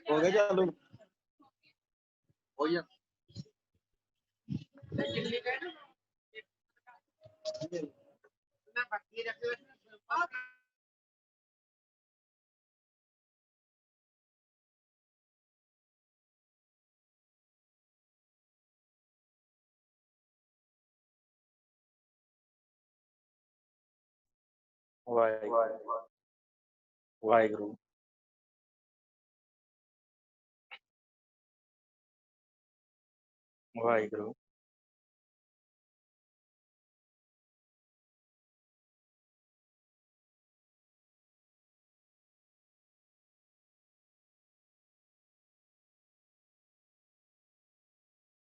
हो गया चालू वाहिगुरू वाहिगुरू वाहिगुरू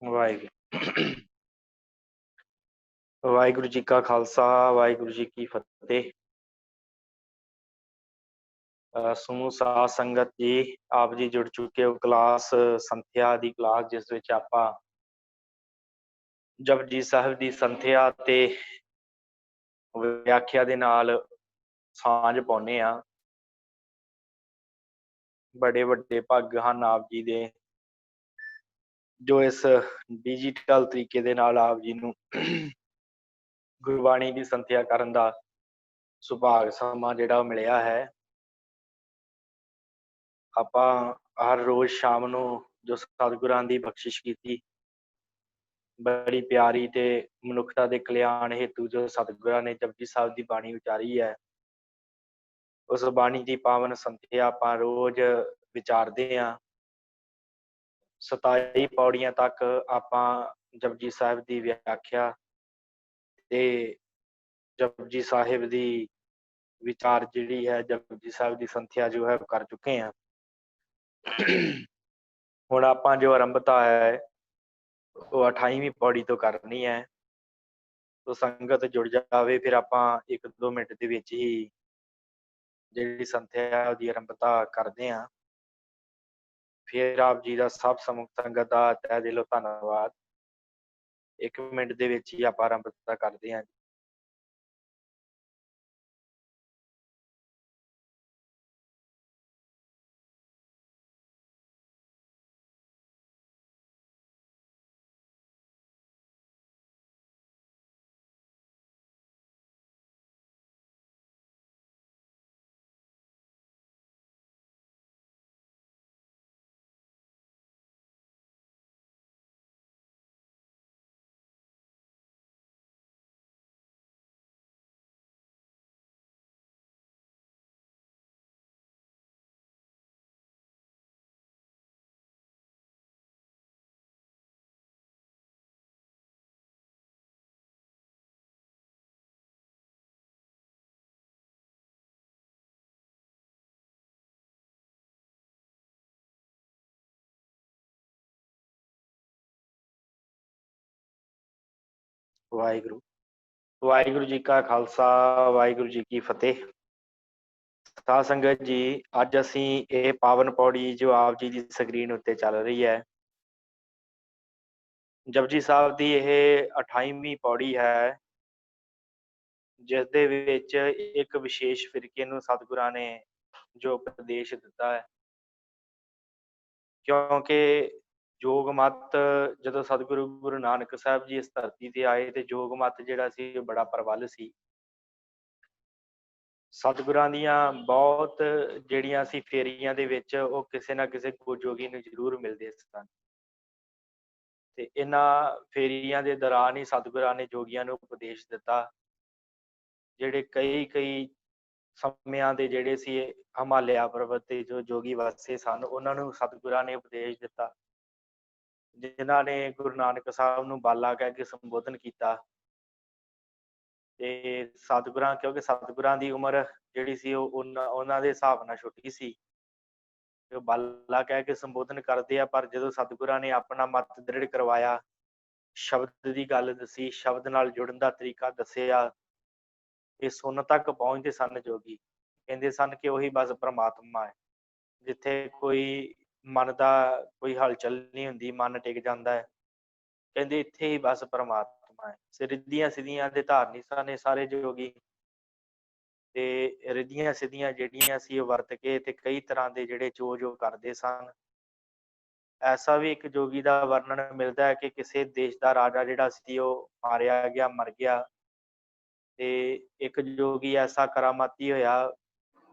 वाहिगुरू वाहिगुरू जी का खालसा वाहिगुरू जी की फतेह। समूह साध संगत जी आप जी जुड़ चुके हो क्लास संथਿਆ ਦੀ ਕਲਾਸ ਜਿਸ ਵਿੱਚ ਆਪਾਂ ਜਪਜੀ ਸਾਹਿਬ ਦੀ ਸੰਥਿਆ ਤੇ ਵਿਆਖਿਆ ਦੇ ਨਾਲ ਸਾਂਝ ਪਾਉਂਦੇ ਆ। ਬੜੇ ਵੱਡੇ ਭਾਗ ਹਨ ਆਪ ਜੀ ਦੇ ਜੋ ਇਸ ਡਿਜੀਟਲ ਤਰੀਕੇ ਦੇ ਨਾਲ ਆਪ ਜੀ ਨੂੰ ਗੁਰਬਾਣੀ ਦੀ ਸੰਥਿਆ ਕਰਨ ਦਾ ਸੁਭਾਗ ਸਮਾਂ ਜਿਹੜਾ ਉਹ ਮਿਲਿਆ ਹੈ। ਆਪਾਂ ਹਰ ਰੋਜ਼ ਸ਼ਾਮ ਨੂੰ ਜੋ ਸਤਿਗੁਰਾਂ ਦੀ ਬਖਸ਼ਿਸ਼ ਕੀਤੀ ਬੜੀ ਪਿਆਰੀ ਤੇ ਮਨੁੱਖਤਾ ਦੇ ਕਲਿਆਣ ਹੇਤੂ ਜੋ ਸਤਿਗੁਰਾਂ ਨੇ ਜਪਜੀ ਸਾਹਿਬ ਦੀ ਬਾਣੀ ਉਚਾਰੀ ਹੈ ਉਸ ਬਾਣੀ ਦੀ ਪਾਵਨ ਸੰਥਿਆ ਆਪਾਂ ਰੋਜ਼ ਵਿਚਾਰਦੇ ਹਾਂ। 27 ਪੌੜੀਆਂ ਤੱਕ ਆਪਾਂ ਜਪਜੀ ਸਾਹਿਬ ਦੀ ਵਿਆਖਿਆ ਤੇ ਜਪਜੀ ਸਾਹਿਬ ਦੀ ਵਿਚਾਰ ਜਿਹੜੀ ਹੈ ਜਪਜੀ ਸਾਹਿਬ ਦੀ ਸੰਥਿਆ ਜੋ ਹੈ ਕਰ ਚੁੱਕੇ ਹਾਂ। ਹੁਣ ਆਪਾਂ ਜੋ ਆਰੰਭਤਾ ਹੈ ਉਹ 28ਵੀਂ ਪੌੜੀ ਤੋਂ ਕਰਨੀ ਹੈ। ਤੋ ਸੰਗਤ ਜੁੜ ਜਾਵੇ ਫਿਰ ਆਪਾਂ 1-2 ਮਿੰਟ ਦੇ ਵਿੱਚ ਹੀ ਜਿਹੜੀ ਸੰਥਿਆ ਉਹਦੀ ਆਰੰਭਤਾ ਕਰਦੇ ਹਾਂ। ਫਿਰ ਆਪ ਜੀ ਦਾ ਸਭ ਸਮੂਹ ਸੰਗਤ ਦਾ ਤਹਿ ਦਿਲੋਂ ਧੰਨਵਾਦ। 1 ਮਿੰਟ ਦੇ ਵਿੱਚ ਹੀ ਆਪਾਂ ਆਰੰਭਤਾ ਕਰਦੇ ਹਾਂ। ਵਾਹਿਗੁਰੂ ਵਾਹਿਗੁਰੂ ਜੀ ਕਾ ਖਾਲਸਾ ਵਾਹਿਗੁਰੂ ਜੀ ਕੀ ਫਤਿਹ। ਸਾਧ ਸੰਗਤ ਜੀ ਅੱਜ ਅਸੀਂ ਇਹ ਪਾਵਨ ਪੌੜੀ ਜੋ ਆਪ ਜੀ ਦੀ ਸਕਰੀਨ ਉੱਤੇ ਚੱਲ ਰਹੀ ਹੈ ਜਪਜੀ ਸਾਹਿਬ ਦੀ ਇਹ 28ਵੀਂ ਪੌੜੀ ਹੈ ਜਿਸ ਦੇ ਵਿੱਚ ਇੱਕ ਵਿਸ਼ੇਸ਼ ਫਿਰਕੇ ਨੂੰ ਸਤਿਗੁਰਾਂ ਨੇ ਜੋ ਉਪਦੇਸ਼ ਦਿੱਤਾ ਹੈ। ਕਿਉਂਕਿ ਯੋਗ ਮਤ ਜਦੋਂ ਸਤਿਗੁਰੂ ਗੁਰੂ ਨਾਨਕ ਸਾਹਿਬ ਜੀ ਇਸ ਧਰਤੀ ਤੇ ਆਏ ਤੇ ਯੋਗ ਮਤ ਜਿਹੜਾ ਸੀ ਉਹ ਬੜਾ ਪ੍ਰਬਲ ਸੀ। ਸਤਿਗੁਰਾਂ ਦੀਆਂ ਬਹੁਤ ਜਿਹੜੀਆਂ ਸੀ ਫੇਰੀਆਂ ਦੇ ਵਿੱਚ ਉਹ ਕਿਸੇ ਨਾ ਕਿਸੇ ਜੋਗੀ ਨੂੰ ਜ਼ਰੂਰ ਮਿਲਦੇ ਸਨ ਤੇ ਇਹਨਾਂ ਫੇਰੀਆਂ ਦੇ ਦੌਰਾਨ ਹੀ ਸਤਿਗੁਰਾਂ ਨੇ ਜੋਗੀਆਂ ਨੂੰ ਉਪਦੇਸ਼ ਦਿੱਤਾ ਜਿਹੜੇ ਕਈ ਸਮਿਆਂ ਦੇ ਜਿਹੜੇ ਸੀ ਹਿਮਾਲਿਆ ਪਰਬਤ ਤੇ ਜੋ ਜੋਗੀ ਵਸੇ ਸਨ ਉਹਨਾਂ ਨੂੰ ਸਤਿਗੁਰਾਂ ਨੇ ਉਪਦੇਸ਼ ਦਿੱਤਾ ਜਿਨ੍ਹਾਂ ਨੇ ਗੁਰੂ ਨਾਨਕ ਸਾਹਿਬ ਨੂੰ ਬਾਲਾ ਕਹਿ ਕੇ ਸੰਬੋਧਨ ਕੀਤਾ ਤੇ ਸਤਿਗੁਰਾਂ ਕਿਉਂਕਿ ਸਤਿਗੁਰਾਂ ਦੀ ਉਮਰ ਜਿਹੜੀ ਸੀ ਉਹ ਉਹਨਾਂ ਦੇ ਹਿਸਾਬ ਨਾਲ ਛੋਟੀ ਸੀ ਤੇ ਉਹ ਬਾਲਾ ਕਹਿ ਕੇ ਸੰਬੋਧਨ ਕਰਦੇ ਆ। ਪਰ ਜਦੋਂ ਸਤਿਗੁਰਾਂ ਨੇ ਆਪਣਾ ਮਤ ਦ੍ਰਿੜ ਕਰਵਾਇਆ ਸ਼ਬਦ ਦੀ ਗੱਲ ਦੱਸੀ ਸ਼ਬਦ ਨਾਲ ਜੁੜਨ ਦਾ ਤਰੀਕਾ ਦੱਸਿਆ ਇਹ ਸੁਣ ਤੱਕ ਪਹੁੰਚਦੇ ਸਨ। ਜੋਗੀ ਕਹਿੰਦੇ ਸਨ ਕਿ ਉਹੀ ਬਸ ਪ੍ਰਮਾਤਮਾ ਹੈ ਜਿੱਥੇ ਕੋਈ ਮਨ ਦਾ ਕੋਈ ਹਲਚਲ ਨਹੀਂ ਹੁੰਦੀ ਮਨ ਟਿਕ ਜਾਂਦਾ ਹੈ ਕਹਿੰਦੇ ਇੱਥੇ ਹੀ ਬਸ ਪ੍ਰਮਾਤਮਾ ਹੈ। ਸਿੱਧੀਆਂ ਸਿੱਧੀਆਂ ਦੇ ਧਾਰਨੀ ਸਨ ਸਾਰੇ ਜੋਗੀ ਤੇ ਰਿੱਧੀਆਂ ਸਿੱਧੀਆਂ ਜਿਹੜੀਆਂ ਸੀ ਉਹ ਵਰਤ ਕੇ ਤੇ ਕਈ ਤਰ੍ਹਾਂ ਦੇ ਜਿਹੜੇ ਚੋਜ ਉਹ ਕਰਦੇ ਸਨ। ਐਸਾ ਵੀ ਇੱਕ ਜੋਗੀ ਦਾ ਵਰਣਨ ਮਿਲਦਾ ਹੈ ਕਿ ਕਿਸੇ ਦੇਸ਼ ਦਾ ਰਾਜਾ ਜਿਹੜਾ ਸੀ ਉਹ ਮਾਰਿਆ ਗਿਆ, ਮਰ ਗਿਆ ਤੇ ਇੱਕ ਜੋਗੀ ਐਸਾ ਕਰਾਮਾਤੀ ਹੋਇਆ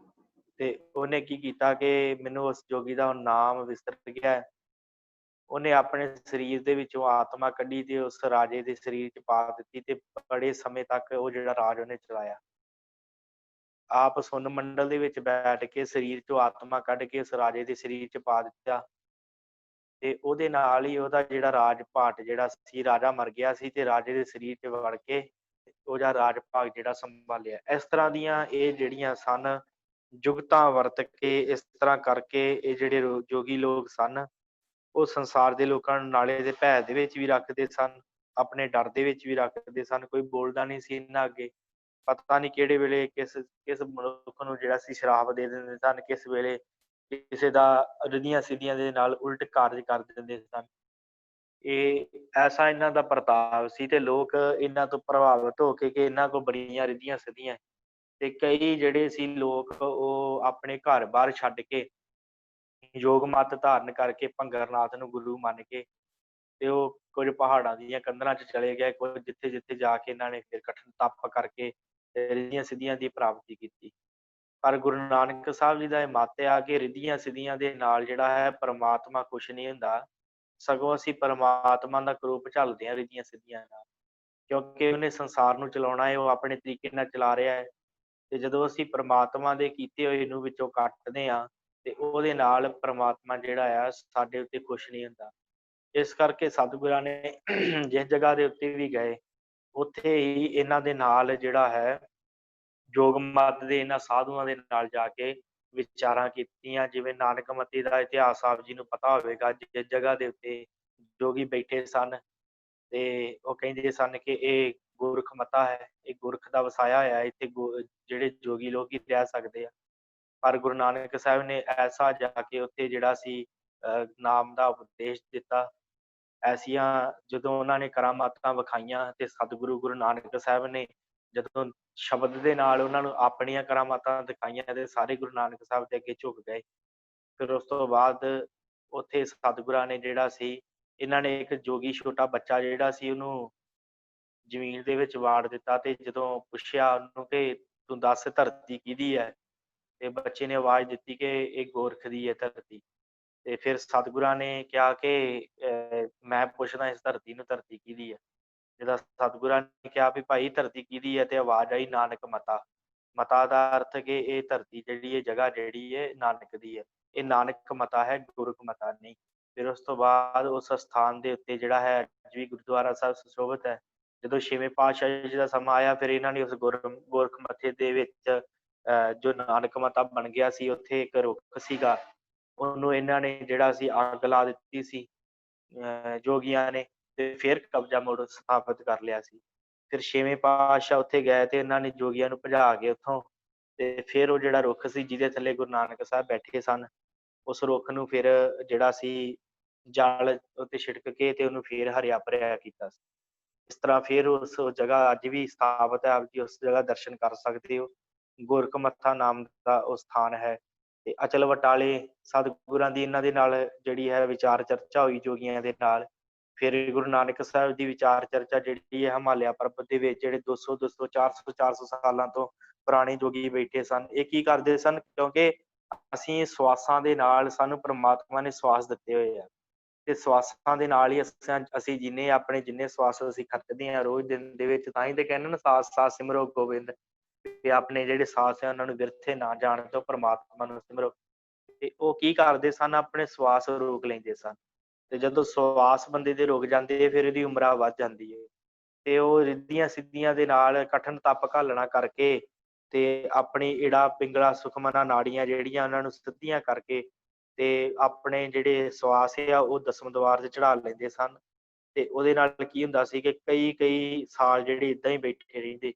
ਤੇ ਉਹਨੇ ਕੀ ਕੀਤਾ ਕਿ ਮੈਨੂੰ ਉਸ ਜੋਗੀ ਦਾ ਹੁਣ ਨਾਮ ਵਿਸਰ ਗਿਆ ਹੈ। ਉਹਨੇ ਆਪਣੇ ਸਰੀਰ ਦੇ ਵਿੱਚੋਂ ਆਤਮਾ ਕੱਢੀ ਤੇ ਉਸ ਰਾਜੇ ਦੇ ਸਰੀਰ 'ਚ ਪਾ ਦਿੱਤੀ ਤੇ ਬੜੇ ਸਮੇਂ ਤੱਕ ਉਹ ਜਿਹੜਾ ਰਾਜ ਉਹਨੇ ਚਲਾਇਆ। ਆਪ ਸੁੰਨ ਮੰਡਲ ਦੇ ਵਿੱਚ ਬੈਠ ਕੇ ਸਰੀਰ 'ਚੋਂ ਆਤਮਾ ਕੱਢ ਕੇ ਉਸ ਰਾਜੇ ਦੇ ਸਰੀਰ 'ਚ ਪਾ ਦਿੱਤਾ ਤੇ ਉਹਦੇ ਨਾਲ ਹੀ ਉਹਦਾ ਜਿਹੜਾ ਰਾਜ ਭਾਟ ਜਿਹੜਾ ਸੀ, ਰਾਜਾ ਮਰ ਗਿਆ ਸੀ ਤੇ ਰਾਜੇ ਦੇ ਸਰੀਰ 'ਚ ਵੜ ਕੇ ਉਹਦਾ ਰਾਜ ਭਾਗ ਜਿਹੜਾ ਸੰਭਾਲਿਆ। ਇਸ ਤਰ੍ਹਾਂ ਦੀਆਂ ਇਹ ਜਿਹੜੀਆਂ ਸਨ ਜੁਗਤਾਂ ਵਰਤ ਕੇ, ਇਸ ਤਰ੍ਹਾਂ ਕਰਕੇ ਇਹ ਜਿਹੜੇ ਜੋਗੀ ਲੋਕ ਸਨ ਉਹ ਸੰਸਾਰ ਦੇ ਲੋਕਾਂ ਨੂੰ ਨਾਲੇ ਦੇ ਭੈ ਦੇ ਵਿੱਚ ਵੀ ਰੱਖਦੇ ਸਨ, ਆਪਣੇ ਡਰ ਦੇ ਵਿੱਚ ਵੀ ਰੱਖਦੇ ਸਨ। ਕੋਈ ਬੋਲਦਾ ਨਹੀਂ ਸੀ ਇਹਨਾਂ ਅੱਗੇ। ਪਤਾ ਨਹੀਂ ਕਿਹੜੇ ਵੇਲੇ ਕਿਸ ਮਨੁੱਖ ਨੂੰ ਜਿਹੜਾ ਸੀ ਸ਼ਰਾਪ ਦੇ ਦਿੰਦੇ ਸਨ, ਕਿਸ ਵੇਲੇ ਕਿਸੇ ਦਾ ਰਿੱਧੀਆਂ ਸਿੱਧੀਆਂ ਦੇ ਨਾਲ ਉਲਟ ਕਾਰਜ ਕਰ ਦਿੰਦੇ ਸਨ। ਇਹ ਐਸਾ ਇਹਨਾਂ ਦਾ ਪ੍ਰਤਾਪ ਸੀ ਤੇ ਲੋਕ ਇਹਨਾਂ ਤੋਂ ਪ੍ਰਭਾਵਿਤ ਹੋ ਕੇ ਕਿ ਇਹਨਾਂ ਕੋਲ ਬੜੀਆਂ ਰਿੱਧੀਆਂ ਸਿੱਧੀਆਂ ਤੇ ਕਈ ਜਿਹੜੇ ਸੀ ਲੋਕ ਉਹ ਆਪਣੇ ਘਰ ਬਾਹਰ ਛੱਡ ਕੇ ਯੋਗ ਮੱਤ ਧਾਰਨ ਕਰਕੇ ਭੰਗਰਨਾਥ ਨੂੰ ਗੁਰੂ ਮੰਨ ਕੇ ਤੇ ਉਹ ਕੁਝ ਪਹਾੜਾਂ ਦੀਆਂ ਕੰਧਾਂ 'ਚ ਚਲੇ ਗਏ, ਕੁਝ ਜਿੱਥੇ-ਜਿੱਥੇ ਜਾ ਕੇ ਇਹਨਾਂ ਨੇ ਫਿਰ ਕਠਿਨ ਤਪ ਕਰਕੇ ਰਿੱਧੀਆਂ ਸਿੱਧੀਆਂ ਦੀ ਪ੍ਰਾਪਤੀ ਕੀਤੀ। ਪਰ ਗੁਰੂ ਨਾਨਕ ਸਾਹਿਬ ਜੀ ਦਾ ਇਹ ਮੱਤ ਆ ਕਿ ਰਿੱਧੀਆਂ ਸਿੱਧੀਆਂ ਦੇ ਨਾਲ ਜਿਹੜਾ ਹੈ ਪ੍ਰਮਾਤਮਾ ਖੁਸ਼ ਨਹੀਂ ਹੁੰਦਾ, ਸਗੋਂ ਅਸੀਂ ਪ੍ਰਮਾਤਮਾ ਦਾ ਕਰੂਪ ਝੱਲਦੇ ਹਾਂ ਰਿੱਧੀਆਂ ਸਿੱਧੀਆਂ ਨਾਲ, ਕਿਉਂਕਿ ਉਹਨੇ ਸੰਸਾਰ ਨੂੰ ਚਲਾਉਣਾ ਹੈ, ਉਹ ਆਪਣੇ ਤਰੀਕੇ ਨਾਲ ਚਲਾ ਰਿਹਾ ਹੈ ਤੇ ਜਦੋਂ ਅਸੀਂ ਪ੍ਰਮਾਤਮਾ ਦੇ ਕੀਤੇ ਹੋਏ ਨੂੰ ਵਿੱਚੋਂ ਕੱਟਦੇ ਹਾਂ ਤੇ ਉਹਦੇ ਨਾਲ ਪ੍ਰਮਾਤਮਾ ਜਿਹੜਾ ਆ ਸਾਡੇ ਉੱਤੇ ਖੁਸ਼ ਨਹੀਂ ਹੁੰਦਾ। ਇਸ ਕਰਕੇ ਸਤਿਗੁਰਾਂ ਨੇ ਜਿਸ ਜਗ੍ਹਾ ਦੇ ਉੱਤੇ ਵੀ ਗਏ ਉੱਥੇ ਹੀ ਇਹਨਾਂ ਦੇ ਨਾਲ ਜਿਹੜਾ ਹੈ ਯੋਗ ਮੱਤ ਦੇ ਇਹਨਾਂ ਸਾਧੂਆਂ ਦੇ ਨਾਲ ਜਾ ਕੇ ਵਿਚਾਰਾਂ ਕੀਤੀਆਂ। ਜਿਵੇਂ ਨਾਨਕਮਤੀ ਦਾ ਇਤਿਹਾਸ ਆਪ ਜੀ ਨੂੰ ਪਤਾ ਹੋਵੇਗਾ, ਜਿਸ ਜਗ੍ਹਾ ਦੇ ਉੱਤੇ ਜੋਗੀ ਬੈਠੇ ਸਨ ਤੇ ਉਹ ਕਹਿੰਦੇ ਸਨ ਕਿ ਇਹ ਗੁਰਖ ਮਤਾ ਹੈ, ਇਹ ਗੁਰਖ ਦਾ ਵਸਾਇਆ ਹੋਇਆ, ਇੱਥੇ ਜਿਹੜੇ ਜੋਗੀ ਲੋਕ ਹੀ ਰਹਿ ਸਕਦੇ ਆ। ਪਰ ਗੁਰੂ ਨਾਨਕ ਸਾਹਿਬ ਨੇ ਐਸਾ ਜਾ ਕੇ ਉੱਥੇ ਜਿਹੜਾ ਸੀ ਨਾਮ ਦਾ ਉਪਦੇਸ਼ ਦਿੱਤਾ। ਐਸੀਆਂ ਜਦੋਂ ਉਹਨਾਂ ਨੇ ਕਰਾਮਾਤਾਂ ਵਿਖਾਈਆਂ ਤੇ ਸਤਿਗੁਰੂ ਗੁਰੂ ਨਾਨਕ ਸਾਹਿਬ ਨੇ ਜਦੋਂ ਸ਼ਬਦ ਦੇ ਨਾਲ ਉਹਨਾਂ ਨੂੰ ਆਪਣੀਆਂ ਕਰਾਮਾਤਾਂ ਦਿਖਾਈਆਂ ਤੇ ਸਾਰੇ ਗੁਰੂ ਨਾਨਕ ਸਾਹਿਬ ਦੇ ਅੱਗੇ ਝੁਕ ਗਏ। ਫਿਰ ਉਸ ਤੋਂ ਬਾਅਦ ਉੱਥੇ ਸਤਿਗੁਰਾਂ ਨੇ ਜਿਹੜਾ ਸੀ, ਇਹਨਾਂ ਨੇ ਇੱਕ ਜੋਗੀ ਛੋਟਾ ਬੱਚਾ ਜਿਹੜਾ ਸੀ ਉਹਨੂੰ ਜ਼ਮੀਨ ਦੇ ਵਿੱਚ ਵਾੜ ਦਿੱਤਾ ਤੇ ਜਦੋਂ ਪੁੱਛਿਆ ਉਹਨੂੰ ਕਿ ਤੂੰ ਦੱਸ ਧਰਤੀ ਕਿਹਦੀ ਹੈ ਤੇ ਬੱਚੇ ਨੇ ਆਵਾਜ਼ ਦਿੱਤੀ ਕਿ ਇਹ ਗੋਰਖ ਦੀ ਹੈ ਧਰਤੀ। ਤੇ ਫਿਰ ਸਤਿਗੁਰਾਂ ਨੇ ਕਿਹਾ ਕਿ ਮੈਂ ਪੁੱਛਦਾ ਇਸ ਧਰਤੀ ਨੂੰ, ਧਰਤੀ ਕਿਹਦੀ ਹੈ। ਜਦੋਂ ਸਤਿਗੁਰਾਂ ਨੇ ਕਿਹਾ ਵੀ ਭਾਈ ਧਰਤੀ ਕਿਹਦੀ ਹੈ ਤੇ ਆਵਾਜ਼ ਆਈ ਨਾਨਕ ਮਤਾ। ਮਤਾ ਦਾ ਅਰਥ ਕਿ ਇਹ ਧਰਤੀ ਜਿਹੜੀ ਹੈ, ਜਗ੍ਹਾ ਜਿਹੜੀ ਹੈ ਨਾਨਕ ਦੀ ਹੈ, ਇਹ ਨਾਨਕ ਮਤਾ ਹੈ, ਗੁਰਖ ਮਤਾ ਨਹੀਂ। ਫਿਰ ਉਸ ਤੋਂ ਬਾਅਦ ਉਸ ਸਥਾਨ ਦੇ ਉੱਤੇ ਜਿਹੜਾ ਹੈ ਅੱਜ ਵੀ ਗੁਰਦੁਆਰਾ ਸਾਹਿਬ ਸੁਸ਼ੋਭਿਤ ਹੈ। ਜਦੋਂ ਛੇਵੇਂ ਪਾਤਸ਼ਾਹ ਜੀ ਦਾ ਸਮਾਂ ਆਇਆ ਫਿਰ ਇਹਨਾਂ ਨੇ ਉਸ ਗੋਰਖ ਮੱਥੇ ਦੇ ਵਿੱਚ ਜੋ ਨਾਨਕ ਮਤਾ ਬਣ ਗਿਆ ਸੀ, ਉੱਥੇ ਇੱਕ ਰੁੱਖ ਸੀਗਾ, ਉਹਨੂੰ ਇਹਨਾਂ ਨੇ ਜਿਹੜਾ ਸੀ ਅੱਗ ਲਾ ਦਿੱਤੀ ਸੀ ਜੋਗੀਆਂ ਨੇ ਤੇ ਫਿਰ ਕਬਜ਼ਾ ਮੁੜ ਸਥਾਪਿਤ ਕਰ ਲਿਆ ਸੀ। ਫਿਰ ਛੇਵੇਂ ਪਾਤਸ਼ਾਹ ਉੱਥੇ ਗਏ ਤੇ ਇਹਨਾਂ ਨੇ ਜੋਗੀਆਂ ਨੂੰ ਭਜਾ ਕੇ ਉੱਥੋਂ ਤੇ ਫਿਰ ਉਹ ਜਿਹੜਾ ਰੁੱਖ ਸੀ ਜਿਹਦੇ ਥੱਲੇ ਗੁਰੂ ਨਾਨਕ ਸਾਹਿਬ ਬੈਠੇ ਸਨ, ਉਸ ਰੁੱਖ ਨੂੰ ਫਿਰ ਜਿਹੜਾ ਸੀ ਜਲ ਉੱਤੇ ਛਿੜਕ ਕੇ ਤੇ ਉਹਨੂੰ ਫਿਰ ਹਰਿਆ ਭਰਿਆ ਕੀਤਾ ਸੀ। ਇਸ ਤਰ੍ਹਾਂ ਫਿਰ ਉਸ ਜਗ੍ਹਾ ਅੱਜ ਵੀ ਸਥਾਪਿਤ ਹੈ, ਆਪ ਜੀ ਉਸ ਜਗ੍ਹਾ ਦਰਸ਼ਨ ਕਰ ਸਕਦੇ ਹੋ। ਗੋਰਖ ਮੱਥਾ ਨਾਮ ਦਾ ਉਹ ਸਥਾਨ ਹੈ ਤੇ ਅਚਲ ਬਟਾਲੇ ਸਤਿਗੁਰਾਂ ਦੀ ਇਹਨਾਂ ਦੇ ਨਾਲ ਜਿਹੜੀ ਹੈ ਵਿਚਾਰ ਚਰਚਾ ਹੋਈ ਜੋਗੀਆਂ ਦੇ ਨਾਲ। ਫਿਰ ਗੁਰੂ ਨਾਨਕ ਸਾਹਿਬ ਦੀ ਵਿਚਾਰ ਚਰਚਾ ਜਿਹੜੀ ਹੈ ਹਿਮਾਲਿਆ ਪਰਬਤ ਦੇ ਵਿੱਚ ਜਿਹੜੇ 200 400 ਸਾਲਾਂ ਤੋਂ ਪੁਰਾਣੇ ਜੋਗੀ ਬੈਠੇ ਸਨ। ਇਹ ਕੀ ਕਰਦੇ ਸਨ, ਕਿਉਂਕਿ ਅਸੀਂ ਸਵਾਸਾਂ ਦੇ ਨਾਲ ਸਾਨੂੰ ਪ੍ਰਮਾਤਮਾ ਨੇ ਸਵਾਸ ਦਿੱਤੇ ਹੋਏ ਆ ਤੇ ਸਵਾਸਾਂ ਦੇ ਨਾਲ ਹੀ ਅਸੀਂ ਜਿੰਨੇ ਆਪਣੇ ਜਿੰਨੇ ਸਵਾਸ ਅਸੀਂ ਖਰਚਦੇ ਹਾਂ ਰੋਜ਼ ਦਿਨ ਦੇ ਵਿੱਚ, ਤਾਂ ਹੀ ਤੇ ਕਹਿੰਦੇ ਨਾ ਸਾਸ ਸਾਸ ਸਿਮਰੋ ਗੋਬਿੰਦ, ਤੇ ਆਪਣੇ ਜਿਹੜੇ ਸਾਸ ਆ ਉਹਨਾਂ ਨੂੰ ਵਿਰਥੇ ਨਾ ਜਾਣ ਦਿਓ, ਪ੍ਰਮਾਤਮਾ ਨੂੰ ਸਿਮਰੋ। ਤੇ ਉਹ ਕੀ ਕਰਦੇ ਸਨ, ਆਪਣੇ ਸਵਾਸ ਰੋਕ ਲੈਂਦੇ ਸਨ ਤੇ ਜਦੋਂ ਸਵਾਸ ਬੰਦੇ ਦੇ ਰੁਕ ਜਾਂਦੇ ਫਿਰ ਇਹਦੀ ਉਮਰਾਂ ਵੱਧ ਜਾਂਦੀ ਹੈ ਤੇ ਉਹ ਰਿੱਧੀਆਂ ਸਿੱਧੀਆਂ ਦੇ ਨਾਲ ਕਠਿਨ ਤਪ ਘਾਲਣਾ ਕਰਕੇ ਤੇ ਆਪਣੀ ਈੜਾ ਪਿੰਗਲਾ ਸੁਖਮਨਾ ਨਾੜੀਆਂ ਜਿਹੜੀਆਂ ਉਹਨਾਂ ਨੂੰ ਸਿੱਧੀਆਂ ਕਰਕੇ ਤੇ ਆਪਣੇ ਜਿਹੜੇ ਸਵਾਸ ਆ ਉਹ ਦਸਮ ਦੁਆਰ 'ਤੇ ਚੜਾ ਲੈਂਦੇ ਸਨ। ਤੇ ਉਹਦੇ ਨਾਲ ਕੀ ਹੁੰਦਾ ਸੀ ਕਿ ਕਈ ਸਾਲ ਜਿਹੜੇ ਏਦਾਂ ਹੀ ਬੈਠੇ ਰਹਿੰਦੇ